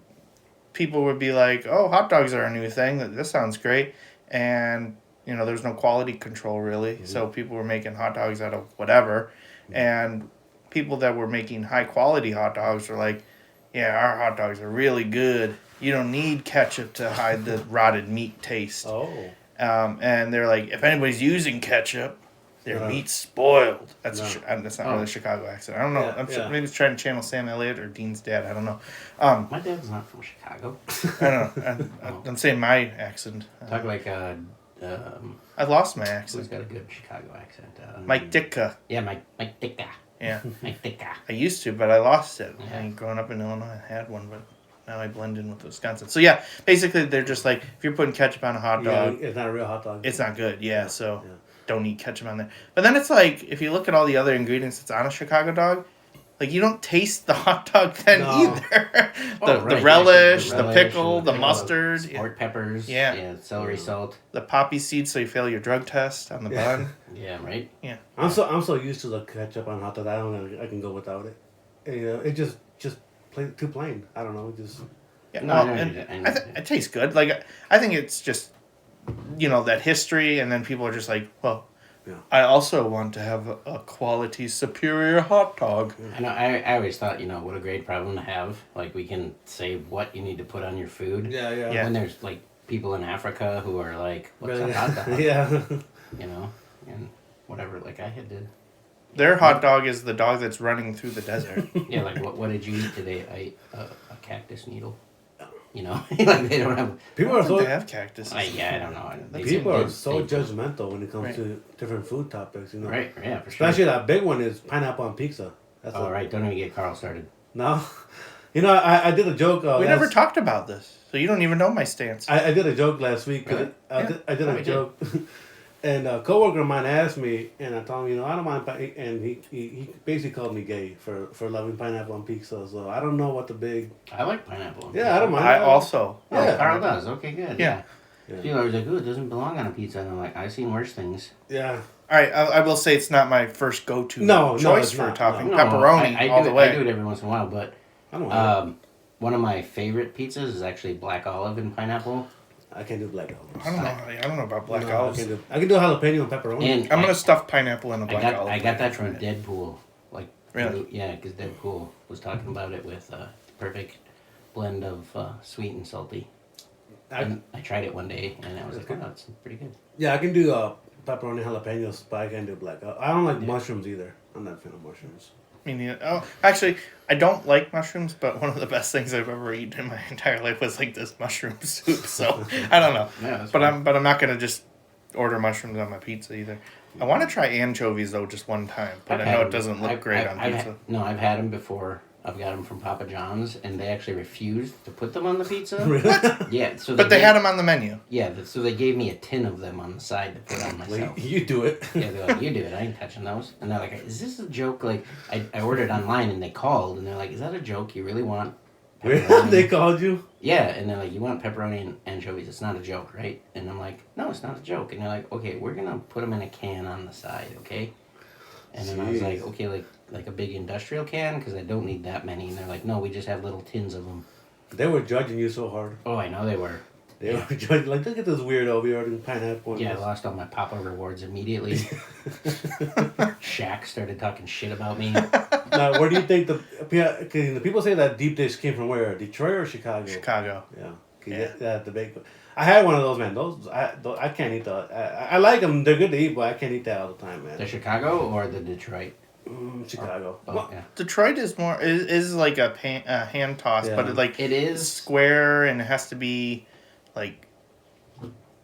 people would be like, oh, hot dogs are a new thing. This sounds great. And, you know, there's no quality control really. Mm-hmm. So people were making hot dogs out of whatever. And people that were making high quality hot dogs were like, yeah, our hot dogs are really good. You don't need ketchup to hide the rotted meat taste. Oh. And they're like, if anybody's using ketchup, their meat's spoiled. That's that's not really Oh. a Chicago accent. I don't know. Yeah, I'm sure yeah. maybe it's trying to channel Sam Elliott or Dean's dad. I don't know. My dad's not from Chicago. I don't know. I'm saying my accent. Talk like I lost my who's accent. got a good Chicago accent? Mike Ditka. Yeah, Mike Ditka. Yeah. Mike Ditka. I used to, but I lost it. Yeah. And growing up in Illinois, I had one, but now I blend in with Wisconsin. So yeah, basically they're just like, if you're putting ketchup on a hot dog, Yeah, it's not a real hot dog. it's not good. Yeah, so Yeah. don't eat ketchup on there. But then it's like, if you look at all the other ingredients that's on a Chicago dog, like you don't taste the hot dog then No. either. Oh, the right, relish, the the relish pickle, and the the mustard, Sport peppers. Yeah. Celery salt. the poppy seeds, so you fail your drug test on the Yeah. bun. Yeah, right. I'm so used to the ketchup on hot dog. I can go without it. And, you know, it just too plain. I don't know. Just Yeah, No, well, I know and you did. it tastes good. Like I think it's just, you know, that history, and then people are just like, well, Yeah. I also want to have a quality superior hot dog. I know. I always thought, you know, what a great problem to have. Like we can say what you need to put on your food. yeah. Yeah. When there's like people in Africa who are like, what's Really? a hot dog? Yeah. You know, and whatever. Like I had to. Their hot dog is the dog that's running through the desert. Yeah, like what did you eat today? I ate a cactus needle. You know, like they don't have. People are They so have cactuses. I don't know. They people said are so they- judgmental when it comes Right. to different food topics. You know. Right. Yeah, for sure. Especially that big one is pineapple on pizza. That's Oh, right. Don't even get Carl started. No. You know, I did a joke. We never talked about this, so you don't even know my stance. I did a joke last week. 'Cause Really? I did Oh, a we did. joke. And a coworker of mine asked me, and I told him, you know, I don't mind. And he basically called me gay for loving pineapple on pizza. So I don't know what the big. I like pineapple. on Yeah, pizza. I don't mind. I also. Oh, Yeah. Carl does. Okay, good. Yeah. Yeah. People are always like, ooh, it doesn't belong on a pizza. And I'm like, I've seen worse things. Yeah. All right, I will say it's not my first go-to No, choice it's for not, topping. No, Pepperoni I all do the it, way. I do it every once in a while, but I don't want one of my favorite pizzas is actually black olive and pineapple. I can't do black olives. I don't know about black No, olives. I can do jalapeno and pepperoni. And I'm gonna stuff pineapple in a black olive. I got that from Deadpool like Really? Yeah, because Deadpool was talking about it with the perfect blend of sweet and salty. And I tried it one day, and I was like, oh, it's pretty good. Yeah, I can do pepperoni jalapenos, but I can't do black. I don't like mushrooms either. I'm not a fan of mushrooms. I mean, oh, actually, I don't like mushrooms, but one of the best things I've ever eaten in my entire life was like this mushroom soup. So I don't know, Yeah, but I'm not gonna just order mushrooms on my pizza either. I want to try anchovies though, just one time, but I know it doesn't look great on pizza. I've had them before. I've got them from Papa John's, and they actually refused to put them on the pizza. Really? Yeah, so But they had them on the menu. Yeah, so they gave me a tin of them on the side to put on myself. You do it. Yeah, they're like, you do it. I ain't touching those. And they're like, is this a joke? Like, I ordered online, and they called, and they're like, is that a joke? You really want pepperoni? They called you? Yeah, and they're like, you want pepperoni and anchovies? It's not a joke, right? And I'm like, no, it's not a joke. And they're like, okay, we're gonna put them in a can on the side, okay? And then I was like, okay, like a big industrial can, because I don't need that many. And they're like, no, we just have little tins of them. They were judging you so hard. Oh, I know they were. They were judging, like, look at this weirdo we ordering pineapple. Yeah, I lost all my Papa rewards immediately. Shaq started talking shit about me. Now, where do you think the people say that deep dish came from where? Detroit or Chicago? Chicago. Yeah. Yeah, the bake. I had one of those, man. I can't eat those. I like them. They're good to eat, but I can't eat that all the time, man. The Chicago or the Detroit? Chicago. Oh, yeah. Detroit is more is like a hand toss, Yeah. but It is square and it has to be like.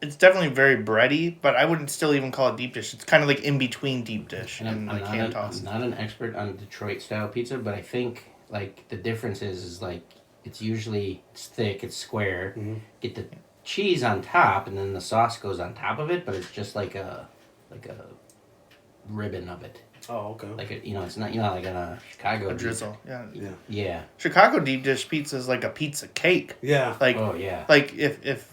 It's definitely very bready, but I wouldn't still even call it deep dish. It's kind of like in between deep dish and like hand toss. I'm not an expert on Detroit style pizza, but I think like the difference is like it's thick, it's square. Mm-hmm. Get the cheese on top, and then the sauce goes on top of it, but it's just like a ribbon of it. Oh, okay. Like it's not like in a Chicago A drizzle, yeah. Yeah. Chicago deep dish pizza is like a pizza cake. Yeah. Like, oh yeah. Like if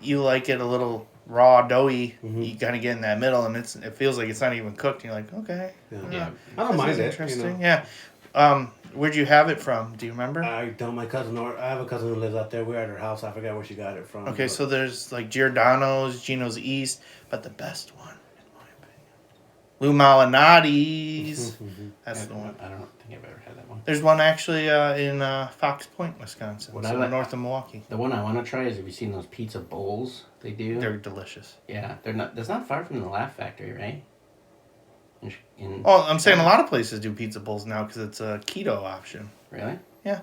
you like it a little raw, doughy, Mm-hmm. you gotta get in that middle, and it feels like it's not even cooked. And you're like, okay, Yeah. I don't mind it. interesting. Yeah. Where'd you have it from? Do you remember? I don't. My cousin, I have a cousin who lives out there. We're at her house. I forgot where she got it from. Okay, so there's like Giordano's, Gino's East, but the best one, in my opinion, Lou Malinati's. That's the one. I don't think I've ever had that one. There's one actually in Fox Point, Wisconsin, What so I like- north of Milwaukee. The one I want to try is, have you seen those pizza bowls they do? They're delicious. Yeah, they're not. That's not far from the Laugh Factory, right? Oh, I'm saying a lot of places do pizza bowls now because it's a keto option. Really? Yeah.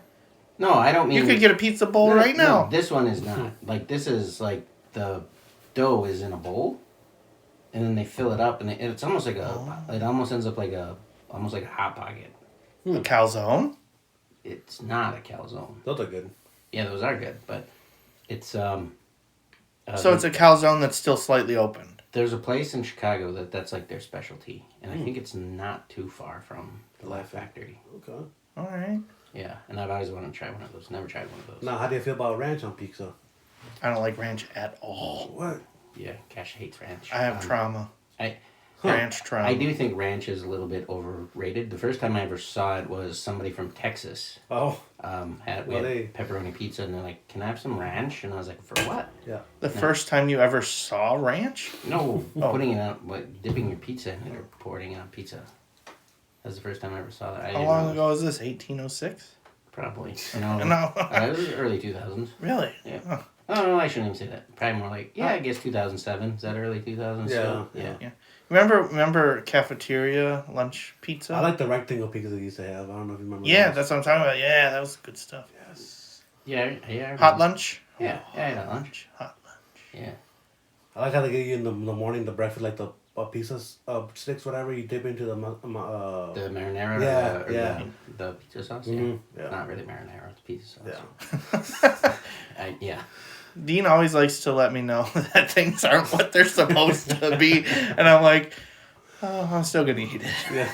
No, I don't mean. You could get a pizza bowl right now. No, this one is not. Like this is like the dough is in a bowl, and then they fill it up, and it's almost like It almost ends up like almost like a hot pocket. A calzone. It's not a calzone. Those are good. Yeah, those are good, but it's So it's a calzone that's still slightly opened. There's a place in Chicago that's like their specialty, and I think it's not too far from the Laugh Factory. Okay. All right. Yeah, and I've always wanted to try one of those. Never tried one of those. Now, how do you feel about ranch on pizza? I don't like ranch at all. What? Yeah, Cash hates ranch. I have trauma. Ranch trauma. I do think ranch is a little bit overrated. The first time I ever saw it was somebody from Texas. Oh. We had pepperoni pizza, and they're like, "Can I have some ranch?" And I was like, "For what?" Yeah. The first time you ever saw ranch? No, putting it on, dipping your pizza in it or pouring it on pizza. That's the first time I ever saw that. How long ago was this? 1806? Probably. No. No. It was early 2000s. Really? Yeah. Huh. Oh, no, I shouldn't even say that. Probably more like, I guess 2007. Is that early 2000s? Yeah. Remember cafeteria lunch pizza? I like the rectangle pizza they used to have. I don't know if you remember. Yeah, those. that's what I'm talking about. Yeah, that was good stuff. Yes. Yeah. Hot lunch? Yeah, I had lunch. Hot lunch. Yeah. I like how they give you in the morning the breakfast, like the pieces of sticks, whatever you dip into the marinara Yeah, the pizza sauce. Mhm, Yeah. yeah. Not really marinara, it's pizza sauce. Yeah. Yeah. Dean always likes to let me know that things aren't what they're supposed to be, and I'm like, oh, I'm still gonna eat it. Yeah.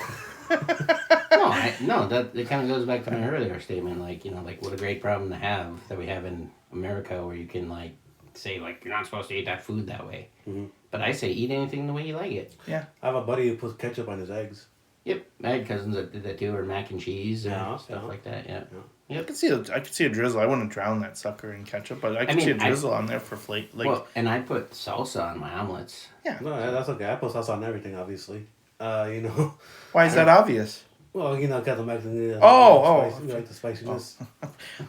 No, that it kind of goes back to my earlier statement. Like, what a great problem to have that we have in America, where you can say you're not supposed to eat that food that way. Mhm. But I say eat anything the way you like it. Yeah. I have a buddy who puts ketchup on his eggs. Yep, I had cousins that did that too, or mac and cheese, Yeah, stuff yeah. like that. Yeah. I could see a drizzle. I wouldn't drown that sucker in ketchup, but I could see a drizzle on there for flavor. And I put salsa on my omelets. Yeah. No, that's okay. I put sauce on everything, obviously. You know. Why is that obvious? Well, got the Mexican. Oh. You like the spiciness.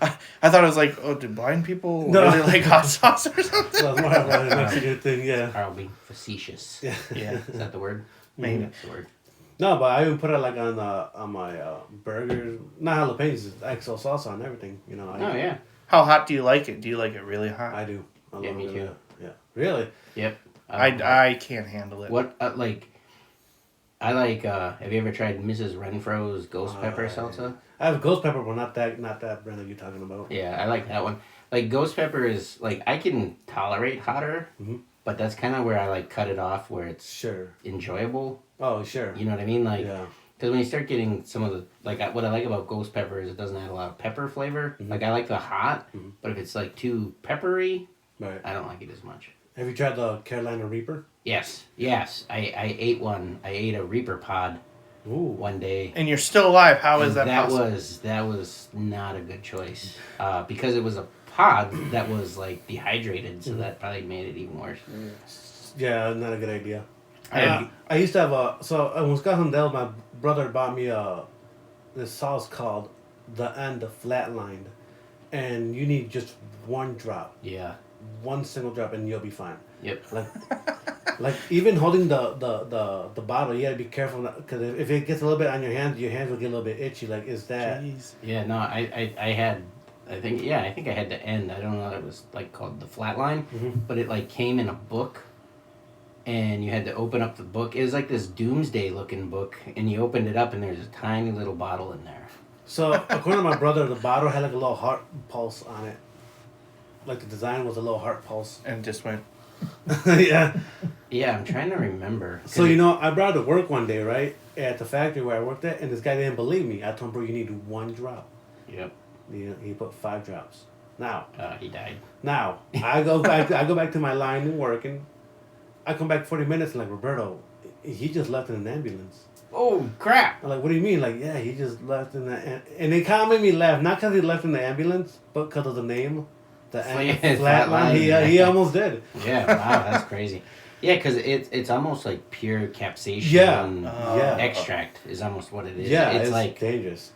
I thought it was like, do blind people No. really like hot sauce or something? So it's more of a Mexican thing, yeah. Carl being facetious. Yeah. Is that the word? Maybe. That's the word. No, but I would put it like on my burgers. Not jalapenos, it's XO salsa on everything. Oh, yeah. How hot do you like it? Do you like it really hot? I do. I Yeah, love me it, too. Yeah. Really? Yep. I can't handle it. What, I like, have you ever tried Mrs. Renfro's ghost pepper salsa? I have ghost pepper, but not that brand that you're talking about. Yeah, I like that one. Like, ghost pepper is, I can tolerate hotter, but that's kind of where I, cut it off where it's Sure. enjoyable. Oh, sure. You know what I mean? Yeah. Because when you start getting some of the, what I like about ghost pepper is it doesn't add a lot of pepper flavor. I like the hot, but if it's, too peppery, Right. I don't like it as much. Have you tried the Carolina Reaper? Yes. I ate one. I ate a Reaper pod Ooh. one day. And you're still alive. How is that That possible? was not a good choice. Because it was a pod that was, dehydrated, so that probably made it even worse. Yeah, not a good idea. Yeah. I used to have in Wisconsin Dells, my brother bought me this sauce called the End Flatlined, and you need just one drop, Yeah. one single drop, and you'll be fine. Yep. Like even holding the bottle, you gotta be careful because if it gets a little bit on your hands will get a little bit itchy. Like, is that? Jeez. Yeah, no, I had, I think I had the end. I don't know if it was called the Flatline, but it came in a book, and you had to open up the book. It was like this doomsday looking book, and you opened it up, and there's a tiny little bottle in there. So according to my brother, the bottle had a little heart pulse on it. Like the design was a little heart pulse. And just went. Yeah. Yeah, I'm trying to remember. So I brought it to work one day, right, at the factory where I worked at, and this guy didn't believe me. I told him, bro, you need one drop. Yep. He put 5 drops. Now He died. I go back to my line and working. I come back 40 minutes and Roberto, he just left in an ambulance. Oh crap! I'm like, what do you mean? Yeah, he just left in the and it kind of made me laugh, not because he left in the ambulance, but because of the name, the Flatline. He almost did. Yeah, wow, that's crazy. Yeah, because it's almost like pure capsaicin. Yeah. Extract is almost what it is. Yeah, it's dangerous.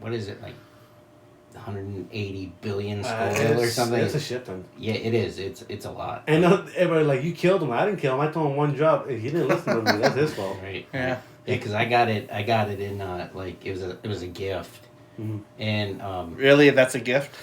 What is it, 180 billion Scoville or something? It's a shit ton. Yeah, it is. It's a lot. And everybody you killed him. I didn't kill him. I told him one drop. He didn't listen to me. That's his fault. Right. Yeah. Yeah, because I got it in it was a gift, and Really? That's a gift?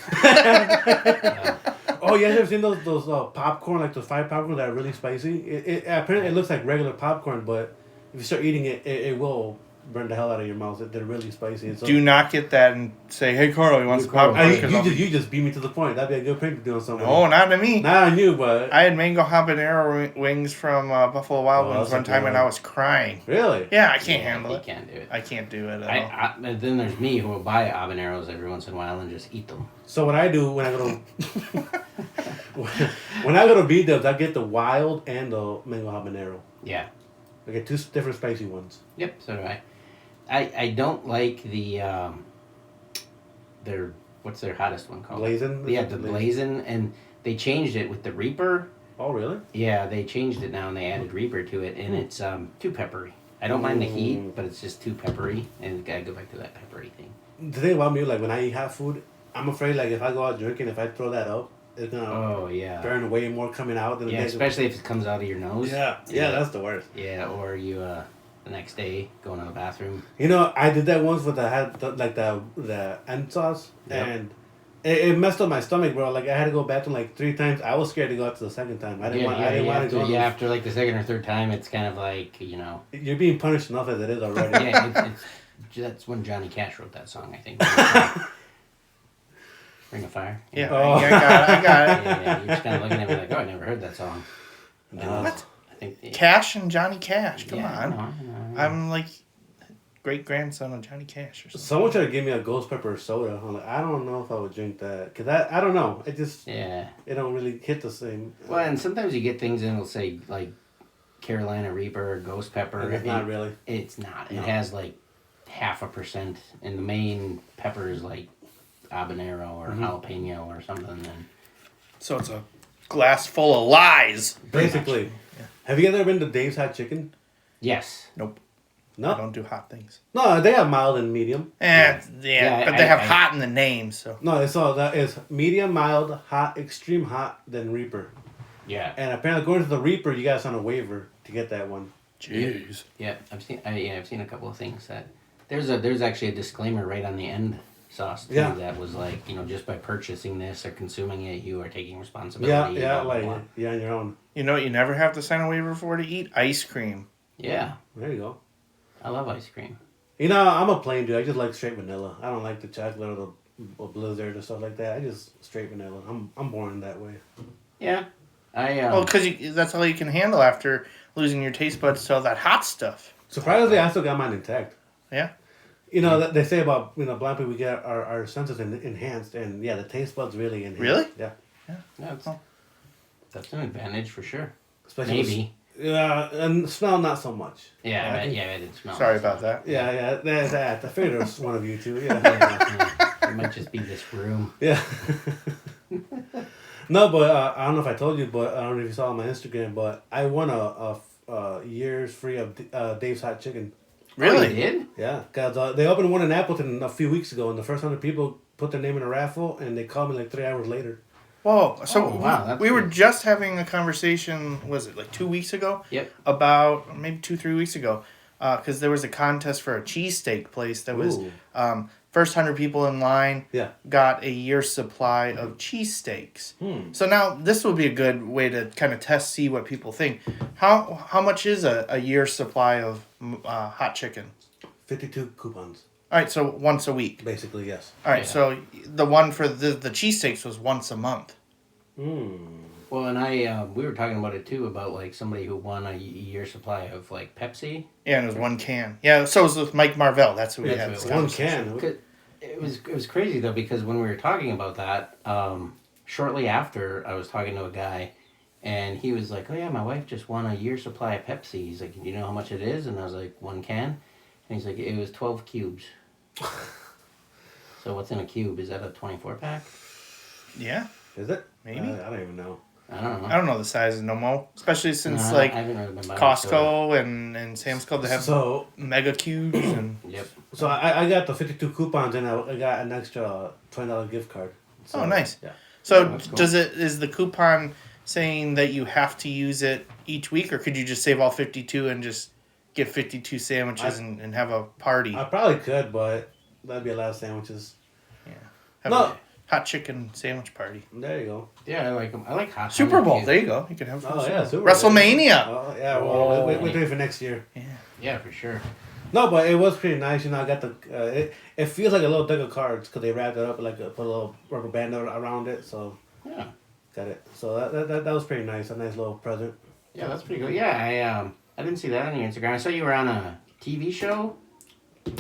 Oh, you guys ever seen those popcorn, those fried popcorn that are really spicy? Apparently it looks like regular popcorn, but if you start eating it, it will burn the hell out of your mouth. They're really spicy. Do not get that and say, hey, Carl, you want some popcorn? You just beat me to the point. That'd be a good prank to do on someone. No, not to me. Not on you, but... I had mango habanero wings from Buffalo Wild Wings one time and I was crying. Really? Yeah, I can't handle it. You can't do it. I can't do it at all. And then there's me who will buy habaneros every once in a while and just eat them. So what I do when I go to... when I go to B-Dubs, I get the wild and the mango habanero. Yeah. I get 2 different spicy ones. Yep, so do I. I don't like the what's their hottest one called? Blazin'? Yeah, the Blazin', and they changed it with the Reaper. Oh, really? Yeah, they changed it now and they added Reaper to it, and it's too peppery. I don't mind the heat, but it's just too peppery, and gotta go back to that peppery thing. The thing about me, when I eat hot food, I'm afraid if I go out drinking, if I throw that up, it's gonna burn way more coming out than especially if it comes out of your nose. Yeah, that's the worst. Yeah, or you the next day going to the bathroom. I did that once with the end sauce, and it messed up my stomach, bro. I had to go bathroom 3 times. I was scared to go out to the second time. I didn't want to go. Yeah, after the second or third time, it's kind of you're being punished enough as it is already. Yeah, that's when Johnny Cash wrote that song, I think. Ring of Fire. Yeah, I got it. Yeah, you're just kind of looking at me I never heard that song. What? I think Cash and Johnny Cash. Come on. I know. I'm great-grandson of Johnny Cash or something. Someone tried to give me a ghost pepper soda. I'm I don't know if I would drink that. Because I don't know. It just... Yeah. It don't really hit the same. Well, and sometimes you get things and it'll say, Carolina Reaper or ghost pepper. And it's not really. It's not. No. It has, 0.5%. And the main pepper is, habanero or jalapeno or something. And So it's a glass full of lies. Basically. Yeah. Have you guys ever been to Dave's Hot Chicken? yes. Nope. No. I don't do hot things. No, they have mild and medium. Yeah, but they have I- hot in the name, so. No, it's all that is medium, mild, hot, extreme hot, then Reaper. Yeah. And apparently, going to the Reaper, you got to sign a waiver to get that one. Jeez. Yeah, I've seen a couple of things that there's actually a disclaimer right on the end sauce too that was like, just by purchasing this or consuming it, you are taking responsibility. Yeah, blah, blah, like blah. you're on your own. You know what you never have to sign a waiver for to eat? Ice cream. Yeah, There you go. I love ice cream. I'm a plain dude. I just like straight vanilla. I don't like the chocolate or the blizzard or stuff like that. I just straight vanilla. I'm born that way. Yeah, Well, because that's all you can handle after losing your taste buds to all that hot stuff. Surprisingly, I still got mine intact. Yeah. That they say about blind people, we get our senses enhanced, and the taste buds really enhanced. Really? Yeah. that's an advantage for sure. Especially Maybe. Yeah, and smell not so much. Yeah, I didn't smell. Sorry it, so- about that. Yeah, there's that. I figured it was one of you two. Yeah. Yeah, it might just be this room. Yeah. No, but I don't know if I told you, but I don't know if you saw on my Instagram, but I won a year's free of Dave's Hot Chicken. Really? Oh, you did? Yeah, because they opened one in Appleton a few weeks ago, and the first 100 people put their name in a raffle, and they called me like 3 hours later. Whoa. So Oh, wow, that's we were good. just having a conversation, was it like 2 weeks ago? Yep. About maybe 2-3 weeks ago. Because there was a contest for a cheesesteak place that was Ooh. first 100 people in line Yeah. got a year's supply of cheesesteaks. So now this would be a good way to kind of see what people think. How much is a year's supply of hot chicken? 52 coupons, All right, so once a week. basically, yes. All right, Yeah. so the one for the cheesesteaks was once a month. Well, and we were talking about it too, about like somebody who won a year supply of like Pepsi. Yeah, and it was one can. Yeah, so it was with Mike Marvell. That's who we That's had. what this it was. One conversation. can. It was crazy though, because when we were talking about that, shortly after I was talking to a guy, and he was like, "Oh yeah, my wife just won a year supply of Pepsi." He's like, "You know how much it is?" And I was like, "1 can," and he's like, "It was 12 cubes." So what's in a cube? Is that a 24-pack? Yeah, Is it? Maybe. I don't even know. I don't know. I don't know the size of no more, especially since No, like I haven't really been by the store. Costco and Sam's Club, they have So mega cubes and. Yep. So I got the 52 coupons, and I got an extra $20 gift card. So, Oh, nice. Yeah. So that's cool. is the coupon saying that you have to use it each week, or could you just save all 52 and just get 52 sandwiches and have a party? I probably could, but that'd be a lot of sandwiches. Have No. a hot chicken sandwich party. There you go. Yeah, I like them. I like hot. Super Bowl. too. There you go. You could have Oh yeah, Super Bowl. WrestleMania. Oh yeah, well we're doing it for next year. Yeah, for sure. No, but it was pretty nice. I got the. It feels like a little deck of cards because they wrapped it up like put a little rubber band around it. So Yeah. got it. So that was pretty nice. A nice little present. Yeah, that's pretty good. Yeah, I didn't see that on your Instagram. I saw you were on a TV show.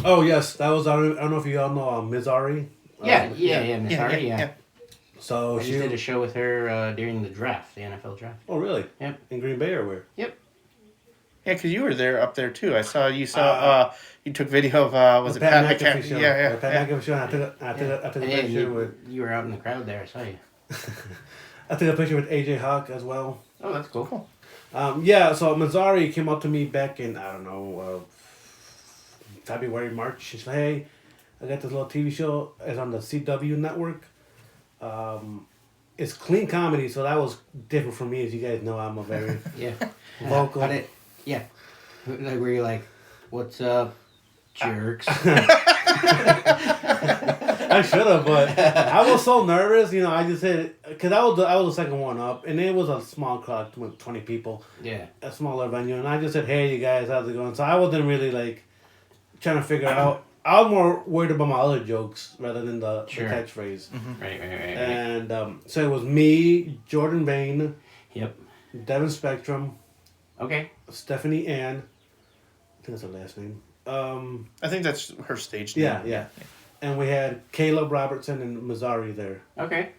Oh yes, that was. I don't know if you all know Ms. Ari. Yeah, Miss Ari, yeah. So I just did a show with her during the draft, the NFL draft. Oh really? Yep. In Green Bay or where? Yep. Yeah, because you were there up there too. I saw you took video of was The it Pat McAfee McAfee? show. Yeah. Pat McAfee show. And I took a And picture with. you were out in the crowd there. I saw you. I took a picture with AJ Hawk as well. Oh, that's cool. Yeah, so Mazzari came up to me back in, I don't know, February, March. She said, hey, I got this little TV show. It's on the CW network. It's clean comedy, so that was different for me. As you guys know, I'm a very Yeah. vocal. Yeah. Like, were you like, what's up, jerks? I should have, but I was so nervous. I just said, because I was the second one up, and it was a small crowd, 20 people. Yeah. A smaller venue, and I just said, "Hey, you guys, how's it going?" So I wasn't really like trying to figure out. I was more worried about my other jokes rather than the catchphrase. Right. And so it was me, Jordan Bain, Yep. Devin Spectrum, Okay. Stephanie Ann. I think that's her last name. I think that's her stage name. Yeah. And we had Caleb Robertson and Mazzari there. Okay.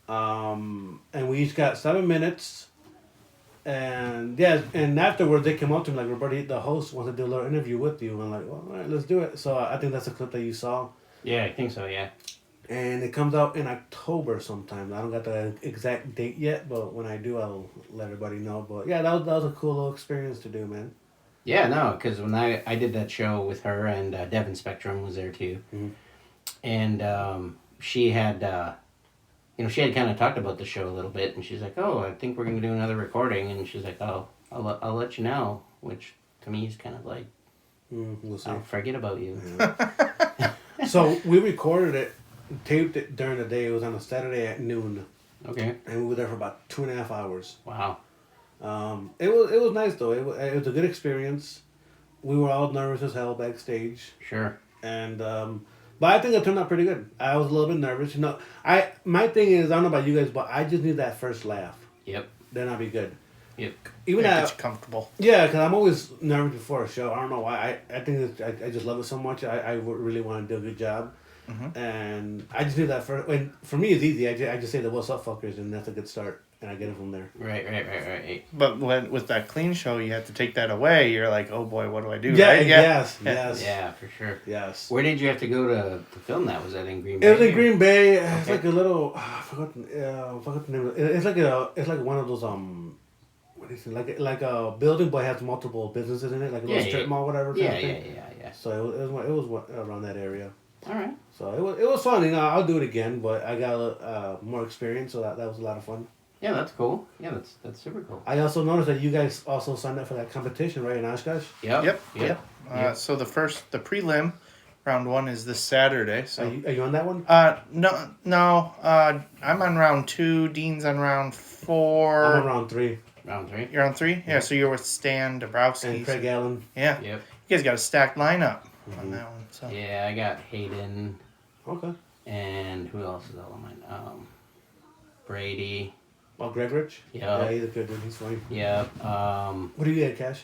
And we each got 7 minutes. And afterwards they came up to me like, Roberto, the host wants to do a little interview with you. And I'm like, well, all right, let's do it. So I think that's a clip that you saw. Yeah, I think so, yeah. And it comes out in October sometime. I don't got the exact date yet, but when I do, I'll let everybody know. But yeah, that was a cool little experience to do, man. Yeah, no, because when I did that show with her and Devin Spectrum was there too, and she had she had kind of talked about the show a little bit, and she's like, "Oh, I think we're gonna do another recording," and she's like, "Oh, I'll let you know," which to me is kind of like, We'll see. I'll forget about you. So we recorded it, taped it during the day. It was on a Saturday at noon, Okay. and we were there for about 2.5 hours. Wow. It was nice though. It was a good experience. We were all nervous as hell backstage, Sure. and but I think it turned out pretty good. I was a little bit nervous. My thing is, I don't know about you guys, but I just need that first laugh. Yep. Then I'll be good. Yep. Even It that, gets you comfortable. yeah, because I'm always nervous before a show. I don't know why. I think I just love it so much. I really want to do a good job. And I just need that first. When for me, it's easy. I just say the "What's up, fuckers," and that's a good start. And I get it from there. Right. But with that clean show, you have to take that away. You're like, oh boy, what do I do? Yeah, right? yes. Yeah, for sure. Yes. Where did you have to go to film that? Was that in Green Bay? It was in Green Bay. It's Okay. like a little. I forgot the name. It's like one of those what is it? Like a building, but it has multiple businesses in it, like a little strip mall, whatever. kind of thing. Yeah. So it was around that area. All right. So it was fun. I'll do it again, but I got more experience, so that was a lot of fun. Yeah, that's cool. Yeah, that's super cool. I also noticed that you guys also signed up for that competition, right, in Oshkosh? Yep. So the prelim, round 1 is this Saturday. So Are you on that one? no. I'm on round 2. Dean's on round 4. I'm on round 3. Round 3. You're on 3? Yeah. So you're with Stan Dabrowski And Craig Allen. Yeah. Yep. You guys got a stacked lineup on that one. So Yeah, I got Hayden Okay. and who else is all on mine? Brady. Oh, Greg Rich? Yeah. Yeah, he's a good dude. He's funny. Yep. What do you get, Cash?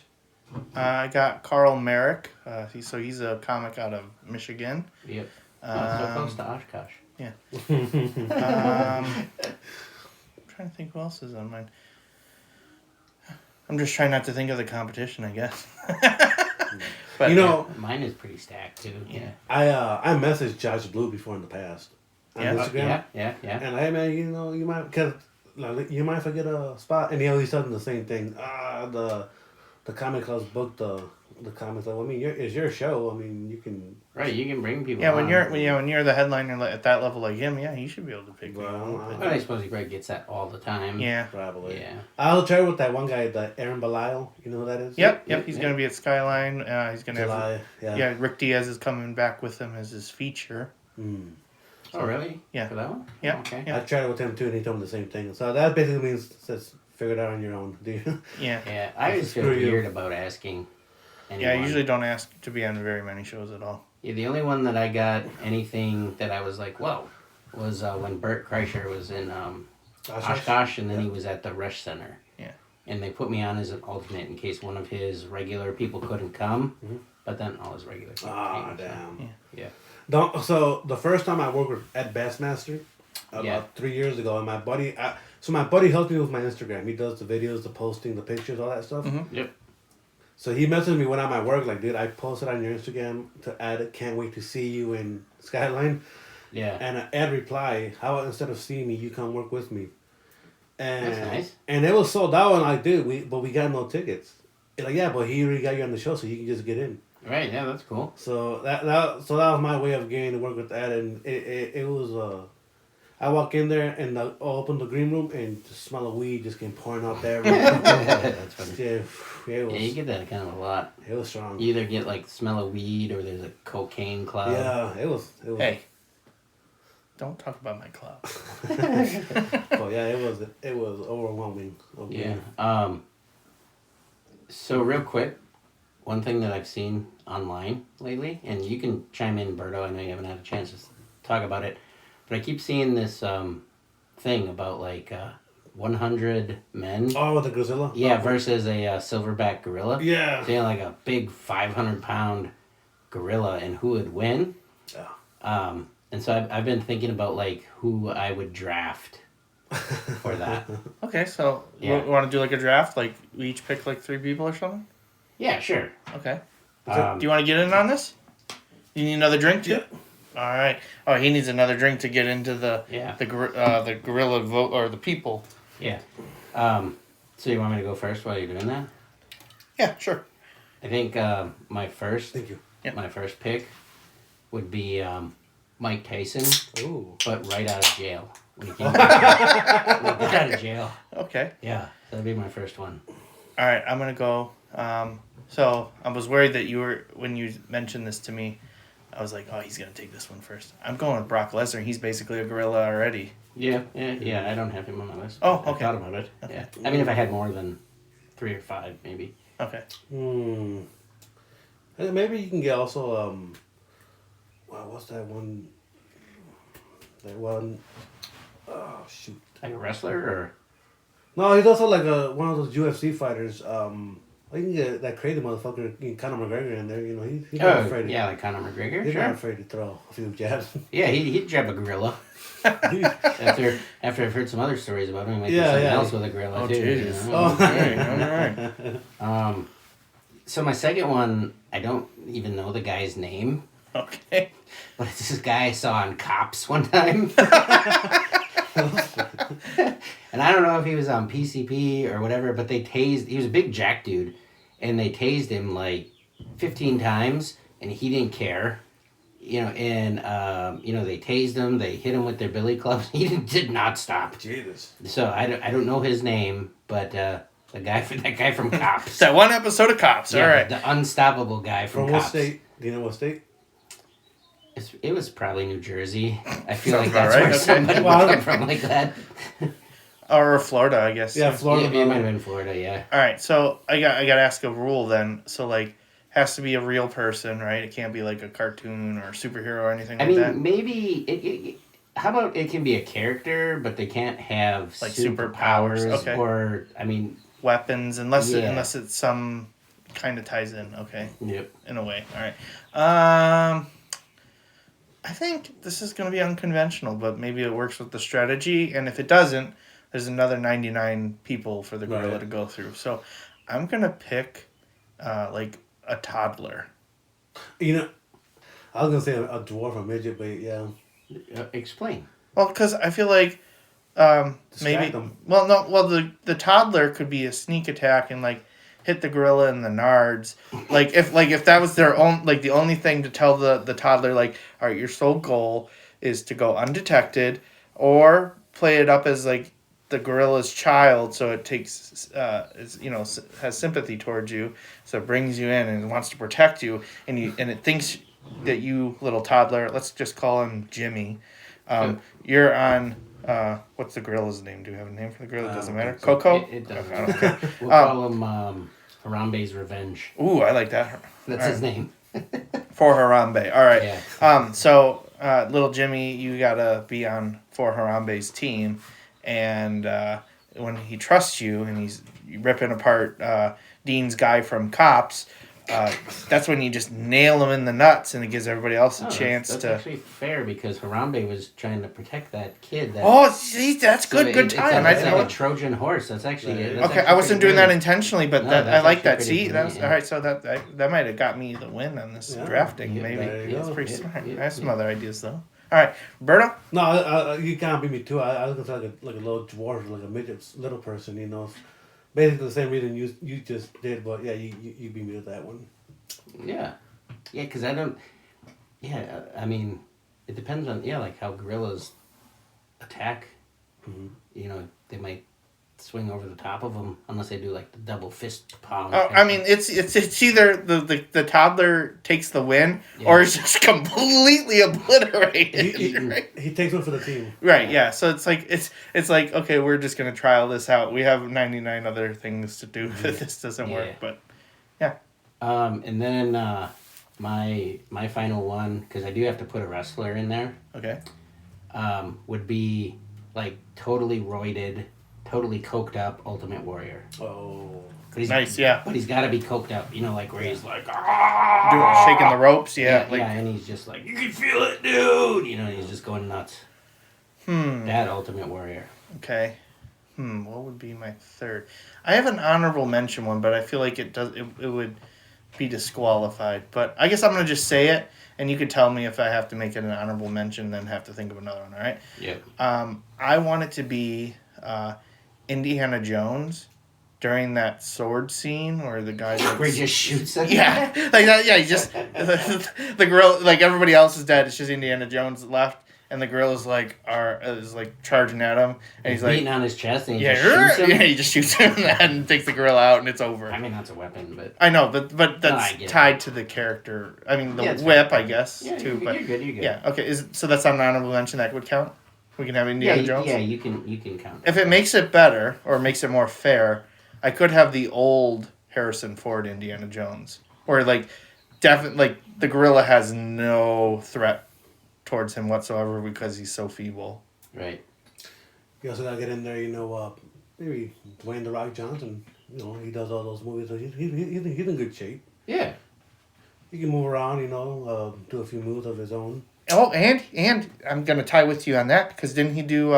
I got Carl Merrick. He's a comic out of Michigan. Yep. So close to Oshkosh. Yeah. I'm trying to think who else is on mine. I'm just trying not to think of the competition, I guess. But Mine is pretty stacked too. Yeah. I messaged Josh Blue before in the past on Instagram. Yeah. And hey man, you might because you might forget a spot, and he always tells me the same thing. The comic club's booked the comic club. I mean, it's your show. I mean, you can. Right, you can bring people. Yeah, on. when you're the headliner at that level like him, yeah, you should be able to pick Well, people. But I suppose he probably gets that all the time. Yeah. Probably. Yeah. I'll try with that one guy, the Aaron Belial. You know who that is? Yep. He's gonna be at Skyline. He's gonna July. have Rick Diaz is coming back with him as his feature. Oh really? Yeah. For that one? Yeah. Oh, okay. Yeah. I tried it with him too, and he told me the same thing. So that basically means says figure it out on your own. Do you? Yeah. Yeah. I just feel Screw you. weird about asking. Anyone. Yeah, I usually don't ask to be on very many shows at all. Yeah, the only one that I got anything that I was like, whoa, was when Bert Kreischer was in Oshkosh, and then he was at the Rush Center. Yeah. And they put me on as an alternate in case one of his regular people couldn't come, but then all his regular people came. Damn. Yeah. So the first time I worked with Ed Bassmaster, about 3 years ago, and my buddy helped me with my Instagram. He does the videos, the posting, the pictures, all that stuff. Yep. So he messaged me when I'm at work, like, dude, I posted on your Instagram to add it, can't wait to see you in Skyline. Yeah. And Ed replied, how about instead of seeing me, you come work with me? And, That's nice. And it was sold out, and like, dude, we got no tickets. Like, yeah, but he already got you on the show, so you can just get in. Right, yeah, that's cool. So that was my way of getting to work with Ed, and it was I walk in there and I open the green room and the smell of weed just came pouring out there. That's funny. It was, Yeah, you get that kind of a lot. It was strong. You either get like smell of weed or there's a cocaine cloud. Yeah, it was. Hey, don't talk about my club. Oh yeah, it was overwhelming. Yeah. So real quick, one thing that I've seen online lately, and you can chime in, Berto. I know you haven't had a chance to talk about it, but I keep seeing this thing about like 100 men. Oh, with the Godzilla. Yeah, versus a silverback gorilla. Yeah. So, like a big 500-pound gorilla, and who would win? Yeah. And so I've been thinking about like who I would draft for that. Okay, so Yeah. we want to do like a draft? Like we each pick like 3 people or something? Yeah, sure. Okay. Do you want to get in on this? You need another drink too? Yeah. All right. Oh, he needs another drink to get into the gorilla vote or the people. Yeah. So you want me to go first while you're doing that? Yeah, sure. I think my first Thank you. my first pick would be Mike Tyson, Ooh. but right out of jail. When he came back, when he got out of jail. Okay. Yeah, that'd be my first one. All right, I'm gonna go. So I was worried that when you mentioned this to me, I was like, oh, he's gonna take this one first. I'm going with Brock Lesnar. He's basically a gorilla already. Yeah. I don't have him on my list. Oh, I okay. thought about it. Okay. Yeah. I mean, if I had more than 3 or 5, maybe. Okay. And maybe you can get also wow, what's that one? That one oh shoot. Like a wrestler, or No, he's also like one of those UFC fighters. You can get that crazy motherfucker, Conor McGregor, in there. You know, he's not afraid. Yeah, like Conor McGregor. He's Sure. not afraid to throw a few jabs. Yeah, he'd jab a gorilla. After I've heard some other stories about him, he might do something else with a gorilla too. Jesus. You know? All right. So my second one, I don't even know the guy's name, Okay. but it's this guy I saw on Cops one time. And I don't know if he was on PCP or whatever, but he was a big jack dude, and they tased him like 15 times, and he didn't care. You know, and they tased him, they hit him with their billy clubs. He did not stop. Jesus. So I don't know his name, but that guy from Cops. That one episode of Cops. Yeah, All right. the unstoppable guy from From Cops. what state? Do you know what state? It was probably New Jersey. I feel Sounds like that's about right, where okay. somebody would come from like that. Or Florida, I guess. Yeah, Florida. It might have been Florida, yeah. All right. So I got to ask a rule then. So like, has to be a real person, right? It can't be like a cartoon or a superhero or anything I like mean, that. maybe how about it can be a character, but they can't have Like superpowers, okay. or I mean, Weapons, unless Yeah. unless it's some kind of ties in. Okay. yep. In a way. All right. I think this is going to be unconventional, but maybe it works with the strategy. And if it doesn't, there's another 99 people for the gorilla to go through. So I'm going to pick like a toddler. You know, I was gonna say a dwarf or midget, but yeah. Explain. Well, because I feel like maybe them. the toddler could be a sneak attack and like hit the gorilla in the nards. Like if that was their own, like the only thing to tell the toddler, like, all right, your sole goal is to go undetected, or play it up as like the gorilla's child, so it takes has sympathy towards you, so it brings you in and wants to protect you, and it thinks that you, little toddler, let's just call him Jimmy, you're on what's the gorilla's name? Do you have a name for the gorilla? It doesn't matter. So. Coco? It doesn't. Okay, I don't care. We'll call him Harambe's Revenge. Ooh, I like that. That's his name. For Harambe. All right. Yeah. So little Jimmy, you gotta be on For Harambe's team, and when he trusts you and he's ripping apart Dean's guy from Cops, that's when you just nail him in the nuts, and it gives everybody else a chance that's to. actually fair, because Harambe was trying to protect that kid. Oh, see, that's good. Good time. It's like a Trojan horse. That's actually Okay, I wasn't doing that intentionally, but No, that I that's like actually that. pretty See, good, that's yeah. all right. So that might have got me the win on this drafting. Yeah, Maybe there you that's go. pretty Yeah, smart. yeah, I have some other ideas though. All right, Roberto. No, you can't beat me too. I was gonna say like a little dwarf, like a midget, little person. You know, basically the same reason you just did. But yeah, you beat me with that one. Yeah, because I don't. Yeah, I mean, it depends on like how gorillas attack. Mm-hmm. You know, they might swing over the top of them unless they do like the double fist palm. Oh, I mean, it's either the toddler takes the win or it's just completely obliterated. Right? He takes one for the team. Right. Yeah. So it's like okay, we're just gonna trial this out. We have 99 other things to do if this doesn't work. But yeah. And then my final one, because I do have to put a wrestler in there. Okay. Would be like totally roided, totally coked up Ultimate Warrior. Oh. Nice, yeah. But he's got to be coked up, like where he's like, Shaking the ropes, yeah. And he's just like, you can feel it, dude. He's just going nuts. That Ultimate Warrior. Okay. What would be my third? I have an honorable mention one, but I feel like it would be disqualified. But I guess I'm gonna just say it, and you could tell me if I have to make it an honorable mention, then have to think of another one. All right? Yep. I want it to be Indiana Jones, during that sword scene where the guy Where he just shoots at yeah, like that. Yeah, he just the gorilla, like everybody else is dead. It's just Indiana Jones left, and the gorilla's is charging at him, and he's like beating on his chest, and he yeah, just shoots him. yeah, he just shoots him in the head and takes the gorilla out, and it's over. I mean, that's a weapon, but I know, but that's I get tied it. to the character. I mean, the Yeah, it's whip, fine. I guess, Yeah, too. you're But good. You're good. yeah, okay. So that's not an honorable mention. That would count. We can have Indiana Jones. Yeah, you can count. If it makes it better or makes it more fair, I could have the old Harrison Ford Indiana Jones, where definitely the gorilla has no threat towards him whatsoever because he's so feeble. Right. You also gotta get in there, maybe Dwayne The Rock Johnson. He does all those movies. So he's in good shape. Yeah. He can move around, do a few moves of his own. Oh, and I'm gonna tie with you on that because didn't he do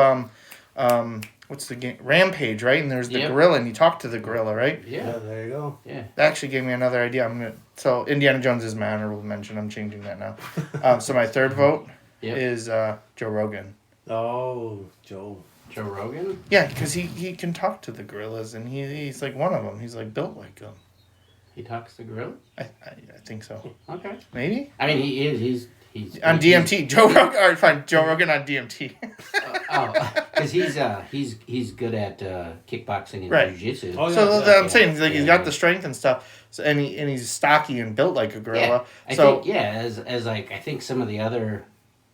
what's the game? Rampage, right? And there's the gorilla, and he talked to the gorilla, right? Yeah. There you go. Yeah. That actually gave me another idea. So Indiana Jones is my honorable mention. I'm changing that now. So my third vote is Joe Rogan. Oh, Joe Rogan? Yeah, because he can talk to the gorillas, and he's like one of them. He's like built like them. He talks to gorilla? I think so. Okay. Maybe? I mean, he is. He's on DMT. Joe Rogan. All right, fine. Joe Rogan on DMT. Because he's good at kickboxing and Right. jiu-jitsu. Oh, yeah. So I'm saying he's got the strength and stuff. So and he's stocky and built like a gorilla. I think some of the other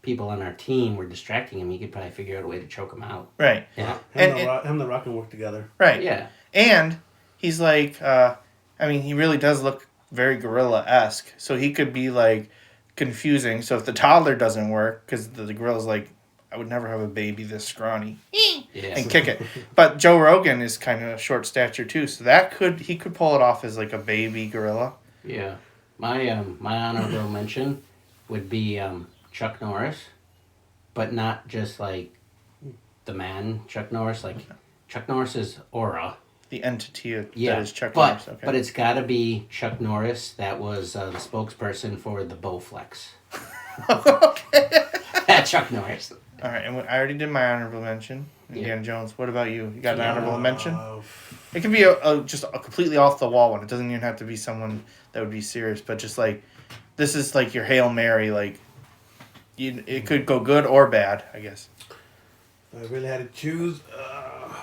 people on our team were distracting him. He could probably figure out a way to choke him out. Right. Yeah. Him and The Rock can work together. Right. Yeah. And he's he really does look very gorilla-esque. So he could be confusing. So if the toddler doesn't work, because the gorilla's I would never have a baby this scrawny, and kick it. But Joe Rogan is kind of short stature too, so he could pull it off as a baby gorilla. Yeah. My honorable mention would be Chuck Norris, but not just the man Chuck Norris, Chuck Norris's aura. The entity that is Chuck but, Norris. Okay. But it's got to be Chuck Norris that was the spokesperson for the Bowflex. Okay. Chuck Norris. All right, and I already did my honorable mention. Indiana Jones. What about you? You got an honorable mention? It can be just a completely off the wall one. It doesn't even have to be someone that would be serious, but just this is your Hail Mary. It could go good or bad, I guess. If I really had to choose,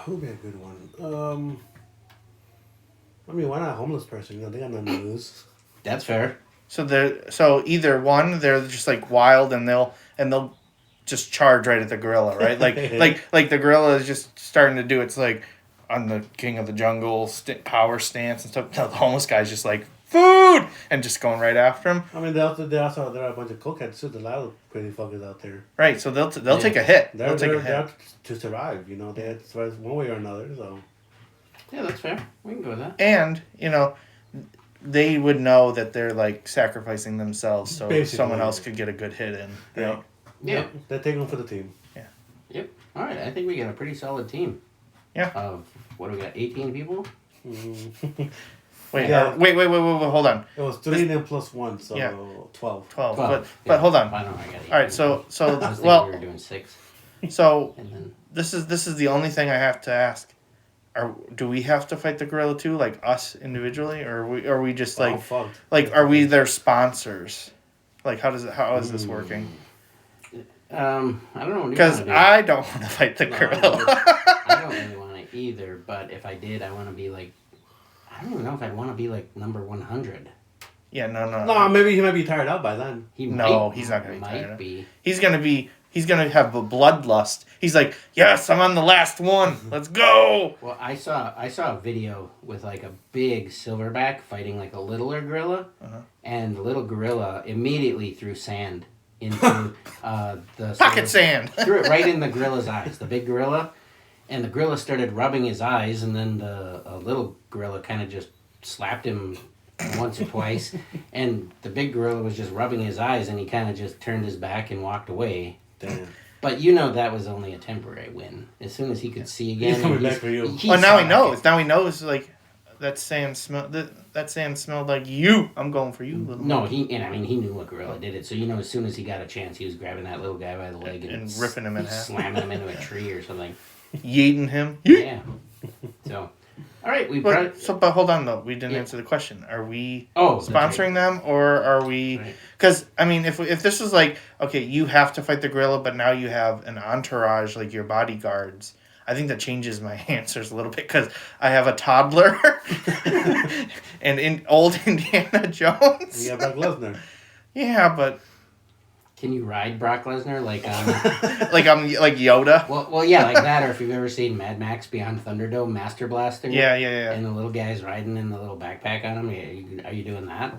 who would be a good one? Why not a homeless person? They got nothing to lose. That's fair. So either one, they're just wild and they'll just charge right at the gorilla, right? Like the gorilla is just starting to do it's on the King of the Jungle power stance and stuff. No, the homeless guy's just food and just going right after him. I mean, there are a bunch of cokeheads too. There's a lot of crazy fuckers out there. Right, so they'll take a hit. They're out to survive. They have to survive one way or another. So Yeah, that's fair. We can go with that. And they would know that they're sacrificing themselves so Basically, someone else could get a good hit in. Right? Yeah. They're taking them for the team. Yeah. Yep. All right. I think we got a pretty solid team. Yeah. Of what do we got? 18 people. Wait, Yeah. wait, hold on. It was 3 and plus 1, so Yeah. 12. 12. 12. But hold on. I know I got 18. All right, so I was thinking well, we were doing 6. so And then this is the only thing I have to ask. Do we have to fight the gorilla too, us individually, or are we just Fucked. are we their sponsors? How is this working? I don't know. Because I don't want to fight the gorilla. I don't really want to either. But if I did, I want to be I don't even know if I'd want to be number 100. Yeah, no. No, maybe he might be tired out by then. He's He's not gonna be tired. Be. He's gonna have a bloodlust. He's yes, I'm on the last one. Let's go. Well, I saw a video with a big silverback fighting a littler gorilla, and the little gorilla immediately threw sand into the Pocket sand. threw it right in the gorilla's eyes, the big gorilla, and the gorilla started rubbing his eyes, and then the little gorilla kind of just slapped him once or twice, and the big gorilla was just rubbing his eyes, and he kind of just turned his back and walked away. Damn. But that was only a temporary win. As soon as he could see again, He's coming back for you. Now he knows. Now he knows that sand smelled like you. I'm going for you, little No, monkey. he knew what gorilla did it. So as soon as he got a chance, he was grabbing that little guy by the leg and ripping him in half, slamming him into a tree or something. yeeting him. Yeah. So All right, But hold on though, we didn't answer the question. Are we that's sponsoring them, or are we? Because I mean, if this was like, okay, you have to fight the gorilla, but now you have an entourage like your bodyguards. I think that changes my answers a little bit because I have a toddler and in old Indiana Jones. Yeah, Brock Lesnar. Yeah, but Can you ride Brock Lesnar like like I'm like Yoda. Well, yeah, like that. Or if you've ever seen Mad Max Beyond Thunderdome, Master Blaster. Yeah. And the little guy's riding in the little backpack on him. Are you doing that?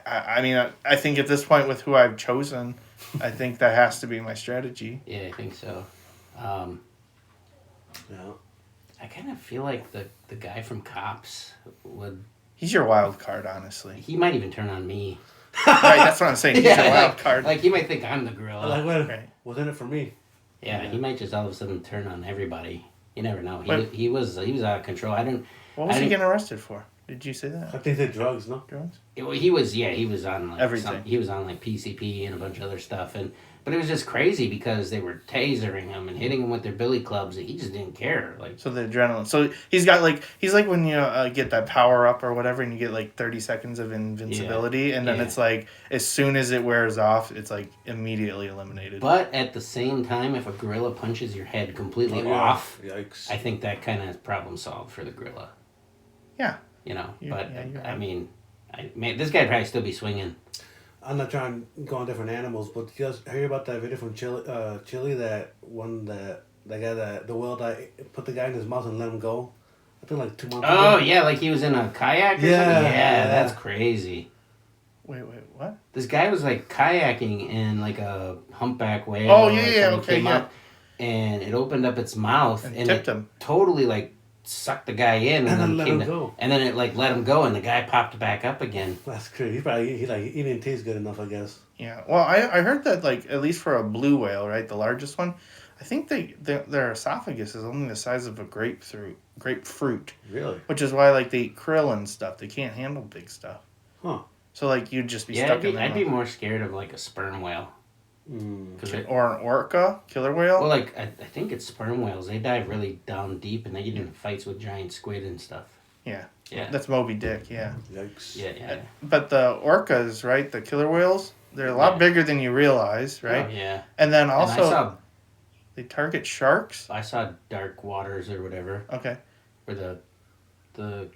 I mean, I think at this point with who I've chosen, I think that has to be my strategy. Yeah, I think so. Yeah. I kind of feel like the guy from Cops would. He's your wild card, honestly. He might even turn on me. Right, that's what I'm saying. He's your wild card. Like he might think I'm the gorilla. Like, wait, Right. wasn't it for me? Yeah, he might just all of a sudden turn on everybody. You never know. But- He was out of control. What was he getting arrested for? Did you say that? I think they're drugs, no? Drugs? He was on like Everything. he was on like PCP and a bunch of other stuff, but it was just crazy because they were tasering him and hitting him with their billy clubs, and he just didn't care. Like, So the adrenaline. So he's like when you get that power up or whatever, and you get like 30 seconds of invincibility, and then it's like as soon as it wears off, it's like immediately eliminated. but at the same time, if a gorilla punches your head completely off, Yikes. I think that kind of problem solved for the gorilla. Yeah. You know, You're I right. mean, this guy'd probably still be swinging. I'm not trying to go on different animals, but you guys hear about that video from Chile that guy the whale that put the guy in his mouth and let him go? I think like 2 months ago. Oh yeah, like he was in a kayak or something? Yeah, that's crazy. Wait, what? This guy was like kayaking in like a humpback whale. Oh, yeah, okay, came up, and it opened up its mouth And and tipped it him. totally like sucked the guy in And then then let came him to- go. And then it like let him go, and the guy popped back up again. That's crazy. He didn't taste good enough, I guess. Yeah. Well, I heard that like at least for a blue whale, right, the largest one, I think their esophagus is only the size of a grapefruit, Really? which is why like they eat krill and stuff. They can't handle big stuff. Huh. So like you'd just be Yeah, stuck in there. I'd be more scared of like a sperm whale. Mm. 'Cause it- Or an orca, killer whale. well, like I think it's sperm whales. They dive really down deep, and they get in fights with giant squid and stuff. Yeah. Yeah. That's Moby Dick, yeah. Yikes. Yeah. But the orcas, right, the killer whales, they're a lot bigger than you realize, right? Oh, yeah. And then And also they target sharks. I saw Dark Waters or whatever, Okay. where the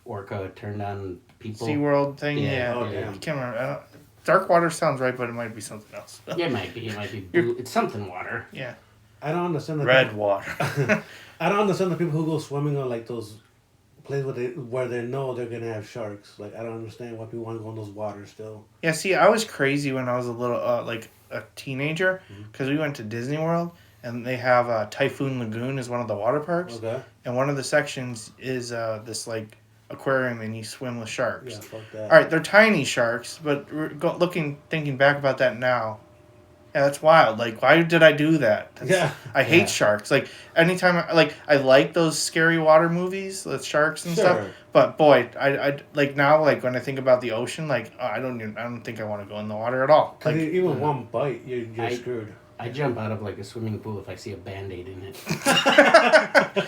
orca turned on people. SeaWorld thing, Yeah. yeah. Oh, I damn. can't remember. Dark Water sounds right, but it might be something else. Yeah, it might be. It might be blue. It's something water. Yeah. I don't understand the Red water. I don't understand the people who go swimming on like those places where they know they're gonna have sharks. Like I don't understand why people want to go in those waters still. Yeah, see, I was crazy when I was a little, like a teenager, because we went to Disney World, and they have Typhoon Lagoon is one of the water parks, Okay. and one of the sections is this like aquarium, and you swim with sharks. Yeah, fuck that. All right, they're tiny sharks, but thinking back about that now, yeah, that's wild. Like, why did I do that? I hate sharks. Like, anytime, I like those scary water movies with sharks and stuff. But boy, I like now, like when I think about the ocean, like I don't think I want to go in the water at all. Cause Like, even one bite, you're screwed. I jump out of like a swimming pool if I see a Band-Aid in it.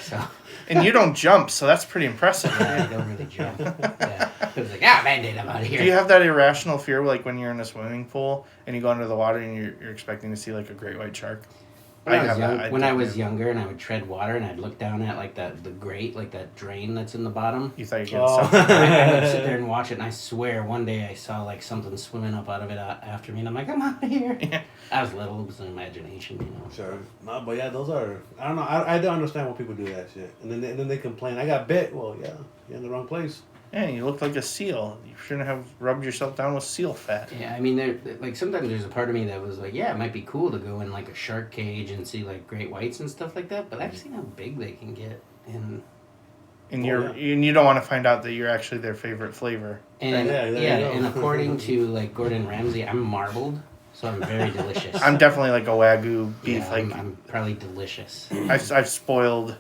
So and you don't jump, so that's pretty impressive. yeah, I don't really jump. Yeah. It was like, Band-Aid, I'm out of here. Do you have that irrational fear, like when you're in a swimming pool and you go under the water and you're expecting to see like a great white shark? When I was younger and I would tread water and I'd look down at like the grate, like that drain that's in the bottom. You thought you get something. I would sit there and watch it, and I swear one day I saw like something swimming up out of it after me, and I'm like, I'm out of here. Yeah. I was little, it was an imagination, you know. Sure. No, but yeah, those are. I don't know. I don't understand why people do that shit, and then they complain. I got bit. Well, yeah, you're in the wrong place. Yeah, you look like a seal. You shouldn't have rubbed yourself down with seal fat. Yeah, I mean, like sometimes there's a part of me that was like, yeah, it might be cool to go in like a shark cage and see like great whites and stuff like that, but I've seen how big they can get, and you don't want to find out that you're actually their favorite flavor. and Yeah, and according to like Gordon Ramsay, I'm marbled, so I'm very delicious. I'm definitely like a Wagyu beef. Yeah, like I'm probably delicious. I've spoiled,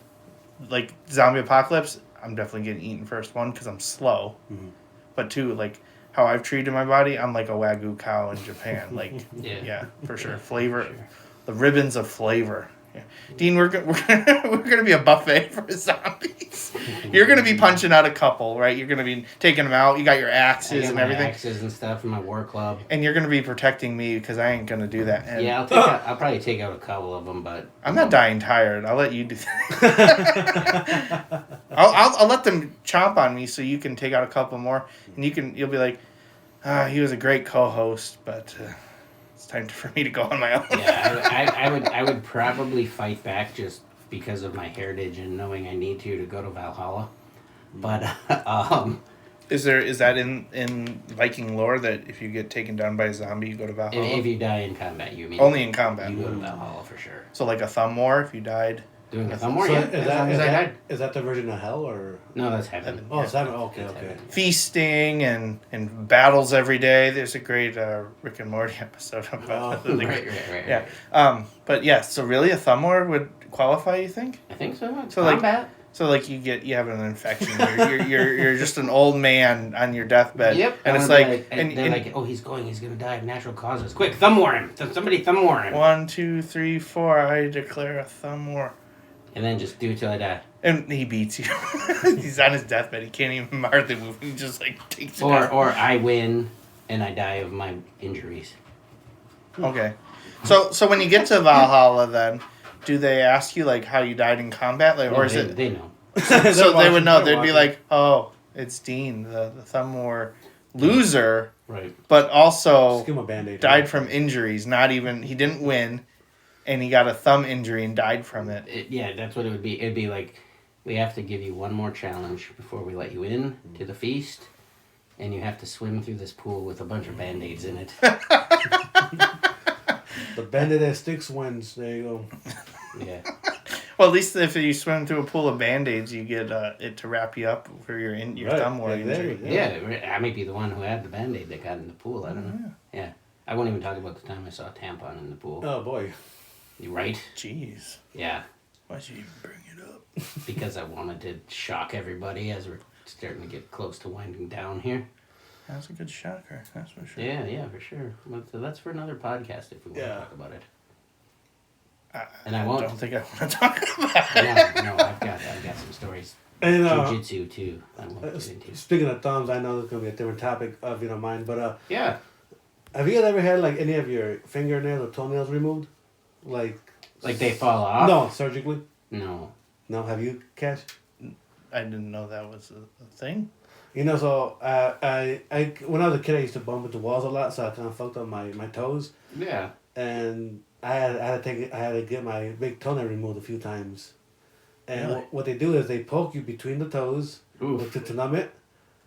like zombie apocalypse. I'm definitely getting eaten first. One, because I'm slow, but two, like how I've treated my body, I'm like a Wagyu cow in Japan. Like Yeah. yeah, for sure. Flavor, the ribbons of flavor. Yeah. Dean, we're gonna be a buffet for zombies. You're gonna be punching out a couple, right? You're gonna be taking them out. You got your axes and everything. Axes and stuff from my war club. And you're gonna be protecting me because I ain't gonna do that. And Yeah, I'll probably take out a couple of them, but I'm not dying tired. I'll let you do that. I'll let them chomp on me so you can take out a couple more, and you'll be like, he was a great co-host, but it's time for me to go on my own. Yeah, I would probably fight back just because of my heritage and knowing I need to go to Valhalla. But is that in Viking lore that if you get taken down by a zombie, you go to Valhalla? if you die in combat, you mean only in combat. You go to Valhalla for sure. So like a thumb war if you died. Doing a thumb war, So yeah. Is that the version of hell or? No, that's heaven. Oh, it's heaven. Okay, That's okay. heaven. Feasting and battles every day. There's a great Rick and Morty episode about Right. Yeah. But yeah, so really a thumb war would qualify, you think? I think so. So combat. So like you have an infection. You're just an old man on your deathbed. Yep. And it's like, and they're like, oh, he's gonna die of natural causes. Quick, thumb war him. Somebody thumb war him. 1, 2, 3, 4. I declare a thumb war. And then just do it till I die. And he beats you. He's on his deathbed. He can't even hardly move. He just like takes it out. Or I win and I die of my injuries. Okay. So when you get to Valhalla, then do they ask you like how you died in combat, like, or is it? They know. So they would know. They'd be like, "Oh, it's Dean, the thumb war loser, Right? but also Just give him a Band-Aid. died from injuries. Not even he didn't win, and he got a thumb injury and died from it." Yeah, that's what it would be. It'd be like, we have to give you one more challenge before we let you in to the feast, and you have to swim through this pool with a bunch of Band-Aids in it. The Band-Aid that sticks wins. There you go. Yeah. Well, at least if you swim through a pool of Band-Aids, you get it to wrap you up for your thumb war injury. Yeah, I may be the one who had the Band-Aid that got in the pool. I don't know. Yeah. I won't even talk about the time I saw a tampon in the pool. Oh boy. You right? Jeez. Yeah. Why'd you even bring it up? Because I wanted to shock everybody as we're starting to get close to winding down here. That's a good shocker, that's for sure. Yeah, for sure. But that's for another podcast if we want to talk about it. And I won't. don't think I want to talk about it. No, I've got some stories. And Jiu-jitsu too. I won't get into. speaking of thumbs, I know it's gonna be a different topic if you don't mind, but Yeah. have you guys ever had like any of your fingernails or toenails removed, like They fall off? No, surgically. No. No, have you, Cash? I didn't know that was a thing. You know, so I when I was a kid, I used to bump into walls a lot, so I kind of fucked up my toes, Yeah. and I had to get my big toenail removed a few times, and Really? what they do is they poke you between the toes Oof. to numb it,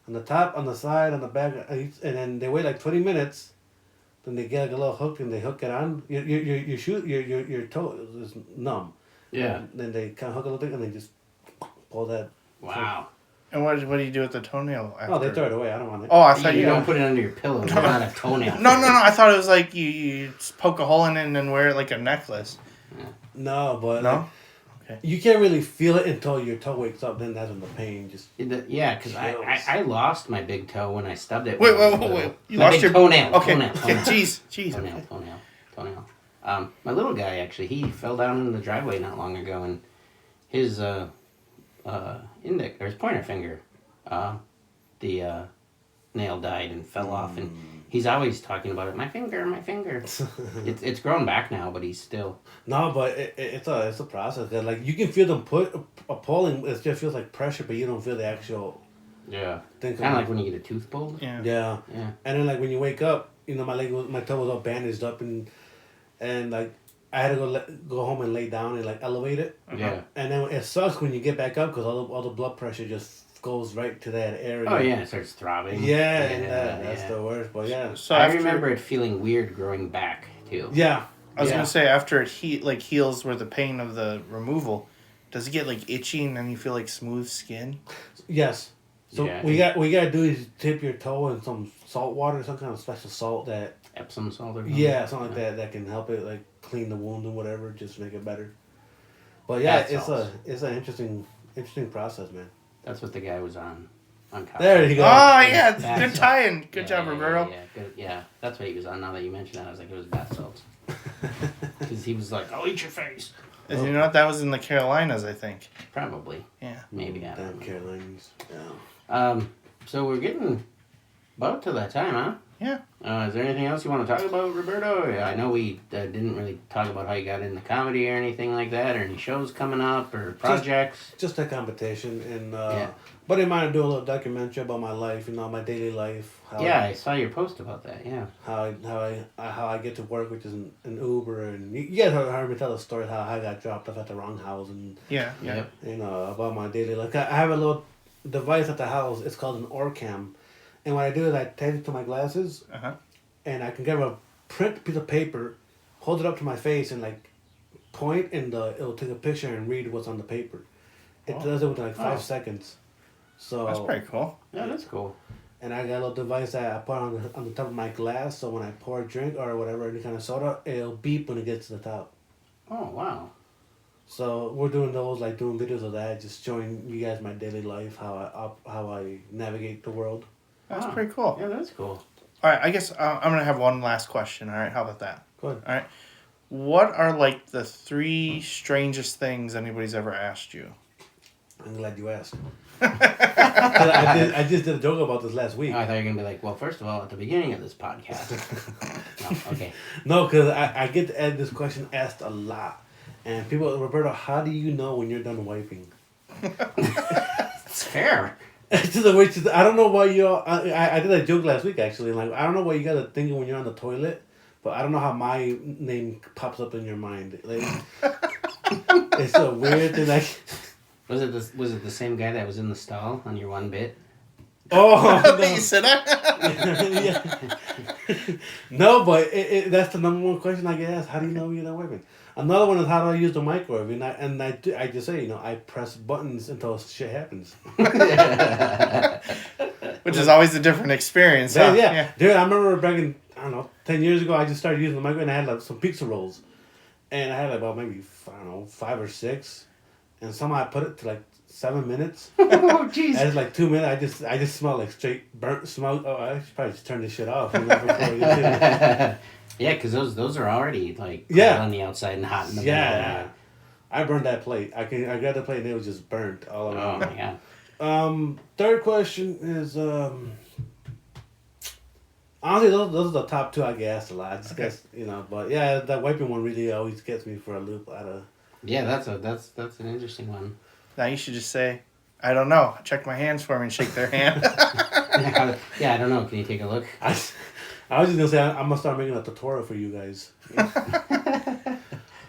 on the top, on the side, on the back, and then they wait like 20 minutes. Then they get like a little hook and they hook it on. Your toe is numb. Yeah. And then they kind of hook a little bit and they just pull that. Wow. And what do you do with the toenail after? Oh, they throw it away. I don't want it. Oh, I thought You you don't put it under your pillow. It's not a toenail. No. I thought it was like you just poke a hole in it and then wear it like a necklace. No, but No? Okay. you can't really feel it until your toe wakes up. Then that's when the pain just. Yeah, because I lost my big toe when I stubbed it. Wait. You my lost big your toenail. Okay. Toenail. Jeez. Toenail. My little guy actually, he fell down in the driveway not long ago, and his index or his pointer finger, the nail died and fell off, and he's always talking about it. My finger. It's grown back now, but he's still. No, but it's a process. That like you can feel them pulling. It just feels like pressure, but you don't feel the actual. Yeah. Thing Kind of like when you get a tooth pulled. Yeah. Yeah. Yeah. And then like when you wake up, you know my toe was all bandaged up and like I had to go home and lay down and like elevate it. Yeah. And then it sucks when you get back up because all the blood pressure just goes right to that area. Oh yeah, it starts throbbing. Yeah, and that's the worst. But yeah. So I after, remember it feeling weird growing back too. Yeah. I was gonna say after it heals where the pain of the removal, does it get like itchy and then you feel like smooth skin? Yes. So Yeah. we got to do is dip your toe in some salt water, some kind of special salt that. Epsom salt or something. Yeah, something like that can help it like clean the wound and whatever, just make it better. But yeah, That helps. it's an interesting process, man. That's what the guy was on. on Costco. There you go. Oh, yeah. Bath Good salts. tie-in. Good job, Roberto. Yeah, good. Yeah, that's what he was on. Now that you mentioned that, I was like, it was bath salts. Because he was like, I'll eat your face. You know what? That was in the Carolinas, I think. Probably. Yeah. Maybe, I Damn don't know. Carolines. Yeah. So we're getting about to that time, huh? Yeah. Is there anything else you want to talk about, Roberto? Yeah, I know we didn't really talk about how you got into comedy or anything like that, or any shows coming up, or projects. Just a competition, and Yeah. but I might do a little documentary about my life, my daily life. Yeah, I saw your post about that. Yeah. How I get to work, which is an Uber, and you guys heard me tell the story how I got dropped off at the wrong house, and Yeah. Yep. about my daily life. I have a little device at the house. It's called an Orcam, and what I do is I tape it to my glasses, and I can get a print piece of paper, hold it up to my face, and like point, and it'll take a picture and read what's on the paper. It does it within like 5 seconds. So That's pretty cool. Yeah, that's cool. And I got a little device that I put on the top of my glass, so when I pour a drink or whatever, any kind of soda, it'll beep when it gets to the top. Oh, wow. So we're doing those, like doing videos of that, just showing you guys my daily life, how I navigate the world. That's pretty cool. Yeah, that's cool. All right, I guess I'm going to have one last question. All right, how about that? Good. All right. What are, like, the 3 strangest things anybody's ever asked you? I'm glad you asked. I just did a joke about this last week. Oh, I thought you were going to be like, well, first of all, at the beginning of this podcast. No, okay. No, because I get to add this question asked a lot. And people, Roberto, how do you know when you're done wiping? It's fair. I don't know why I did a joke last week, actually. Like, I don't know why you got to think when you're on the toilet, but I don't know how my name pops up in your mind. Like, it's a weird thing. Like, Was it the same guy that was in the stall on your one bit? oh, no. You said that? Yeah. No, but that's the number one question I get asked. How do you know you're not wiping? Another one is how do I use the microwave? And I just say, I press buttons until shit happens. Which is always a different experience. Huh? Yeah. Dude, I remember back in, 10 years ago, I just started using the microwave, and I had like some pizza rolls. And I had like about maybe, 5 or 6. And somehow I put it to like 7 minutes. Oh, jeez. It's like 2 minutes. I just smell like straight burnt smoke. Oh, I should probably just turn this shit off. Before I get Yeah, because those are already like Yeah. on the outside and hot in the Yeah. I burned that plate. I grabbed the plate and it was just burnt all middle. Oh around. my god. Third question is honestly those are the top 2 I get asked a lot. I just guess but yeah, that wiping one really always gets me for a loop out of. Yeah, that's an interesting one. Now you should just say, I don't know. Check my hands for me and shake their hand. Yeah, I don't know. Can you take a look? I was just gonna say I'm gonna start making a tutorial for you guys.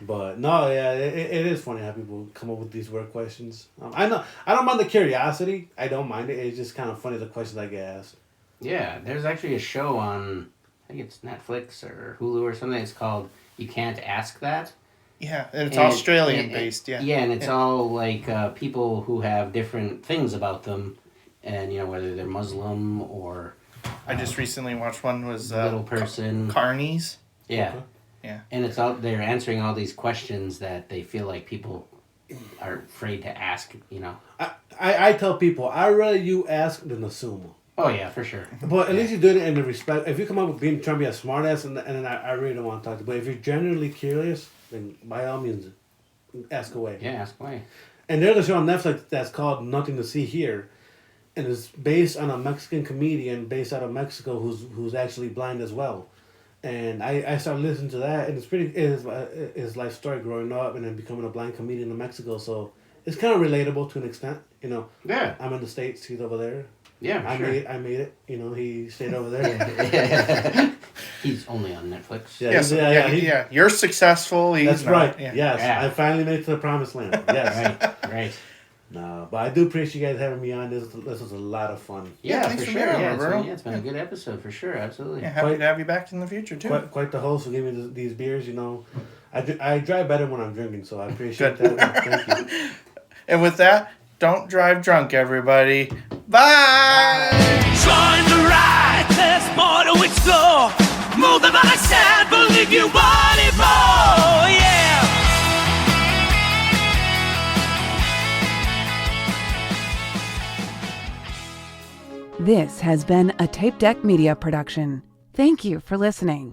But no, yeah, it is funny how people come up with these weird questions. I know I don't mind the curiosity. I don't mind it. It's just kind of funny the questions I get asked. Yeah, there's actually a show on, I think it's Netflix or Hulu or something. It's called You Can't Ask That. Yeah, and it's And- Australian based, yeah. Yeah, and it's all like people who have different things about them, and whether they're Muslim or I just recently watched one was little person. Carnies. Yeah. Okay. Yeah. And it's all they're answering all these questions that they feel like people are afraid to ask. I tell people I'd rather you ask than assume. Oh yeah, for sure. But at least you do it in the respect. If you come up with trying to be a smart ass, and then I really don't want to talk to you. But if you're genuinely curious, then by all means, ask away. Yeah, ask away. And there's a show on Netflix that's called Nothing to See Here, and it's based on a Mexican comedian based out of Mexico who's actually blind as well. And I started listening to that, and it's his life story growing up and then becoming a blind comedian in Mexico. So it's kind of relatable to an extent, Yeah. I'm in the States, he's over there. Yeah, I sure. made it. He stayed over there. He's only on Netflix. Yeah, you're successful. He's That's not. right. Yeah. Yes, Yeah. I finally made it to the promised land. Yes. Right. No, but I do appreciate you guys having me on. This was a lot of fun. Yeah, thanks for for sure. being on, Yeah, Roberto. it's been a good episode for sure. Absolutely. Yeah, happy to have you back in the future, too. Quite the host who gave me these beers. I drive better when I'm drinking, so I appreciate Good. that. Thank you. And with that, don't drive drunk, everybody. Bye! Join the ride, there's more to explore. Move the body side, believe you want it more, yeah. This has been a Tape Deck Media production. Thank you for listening.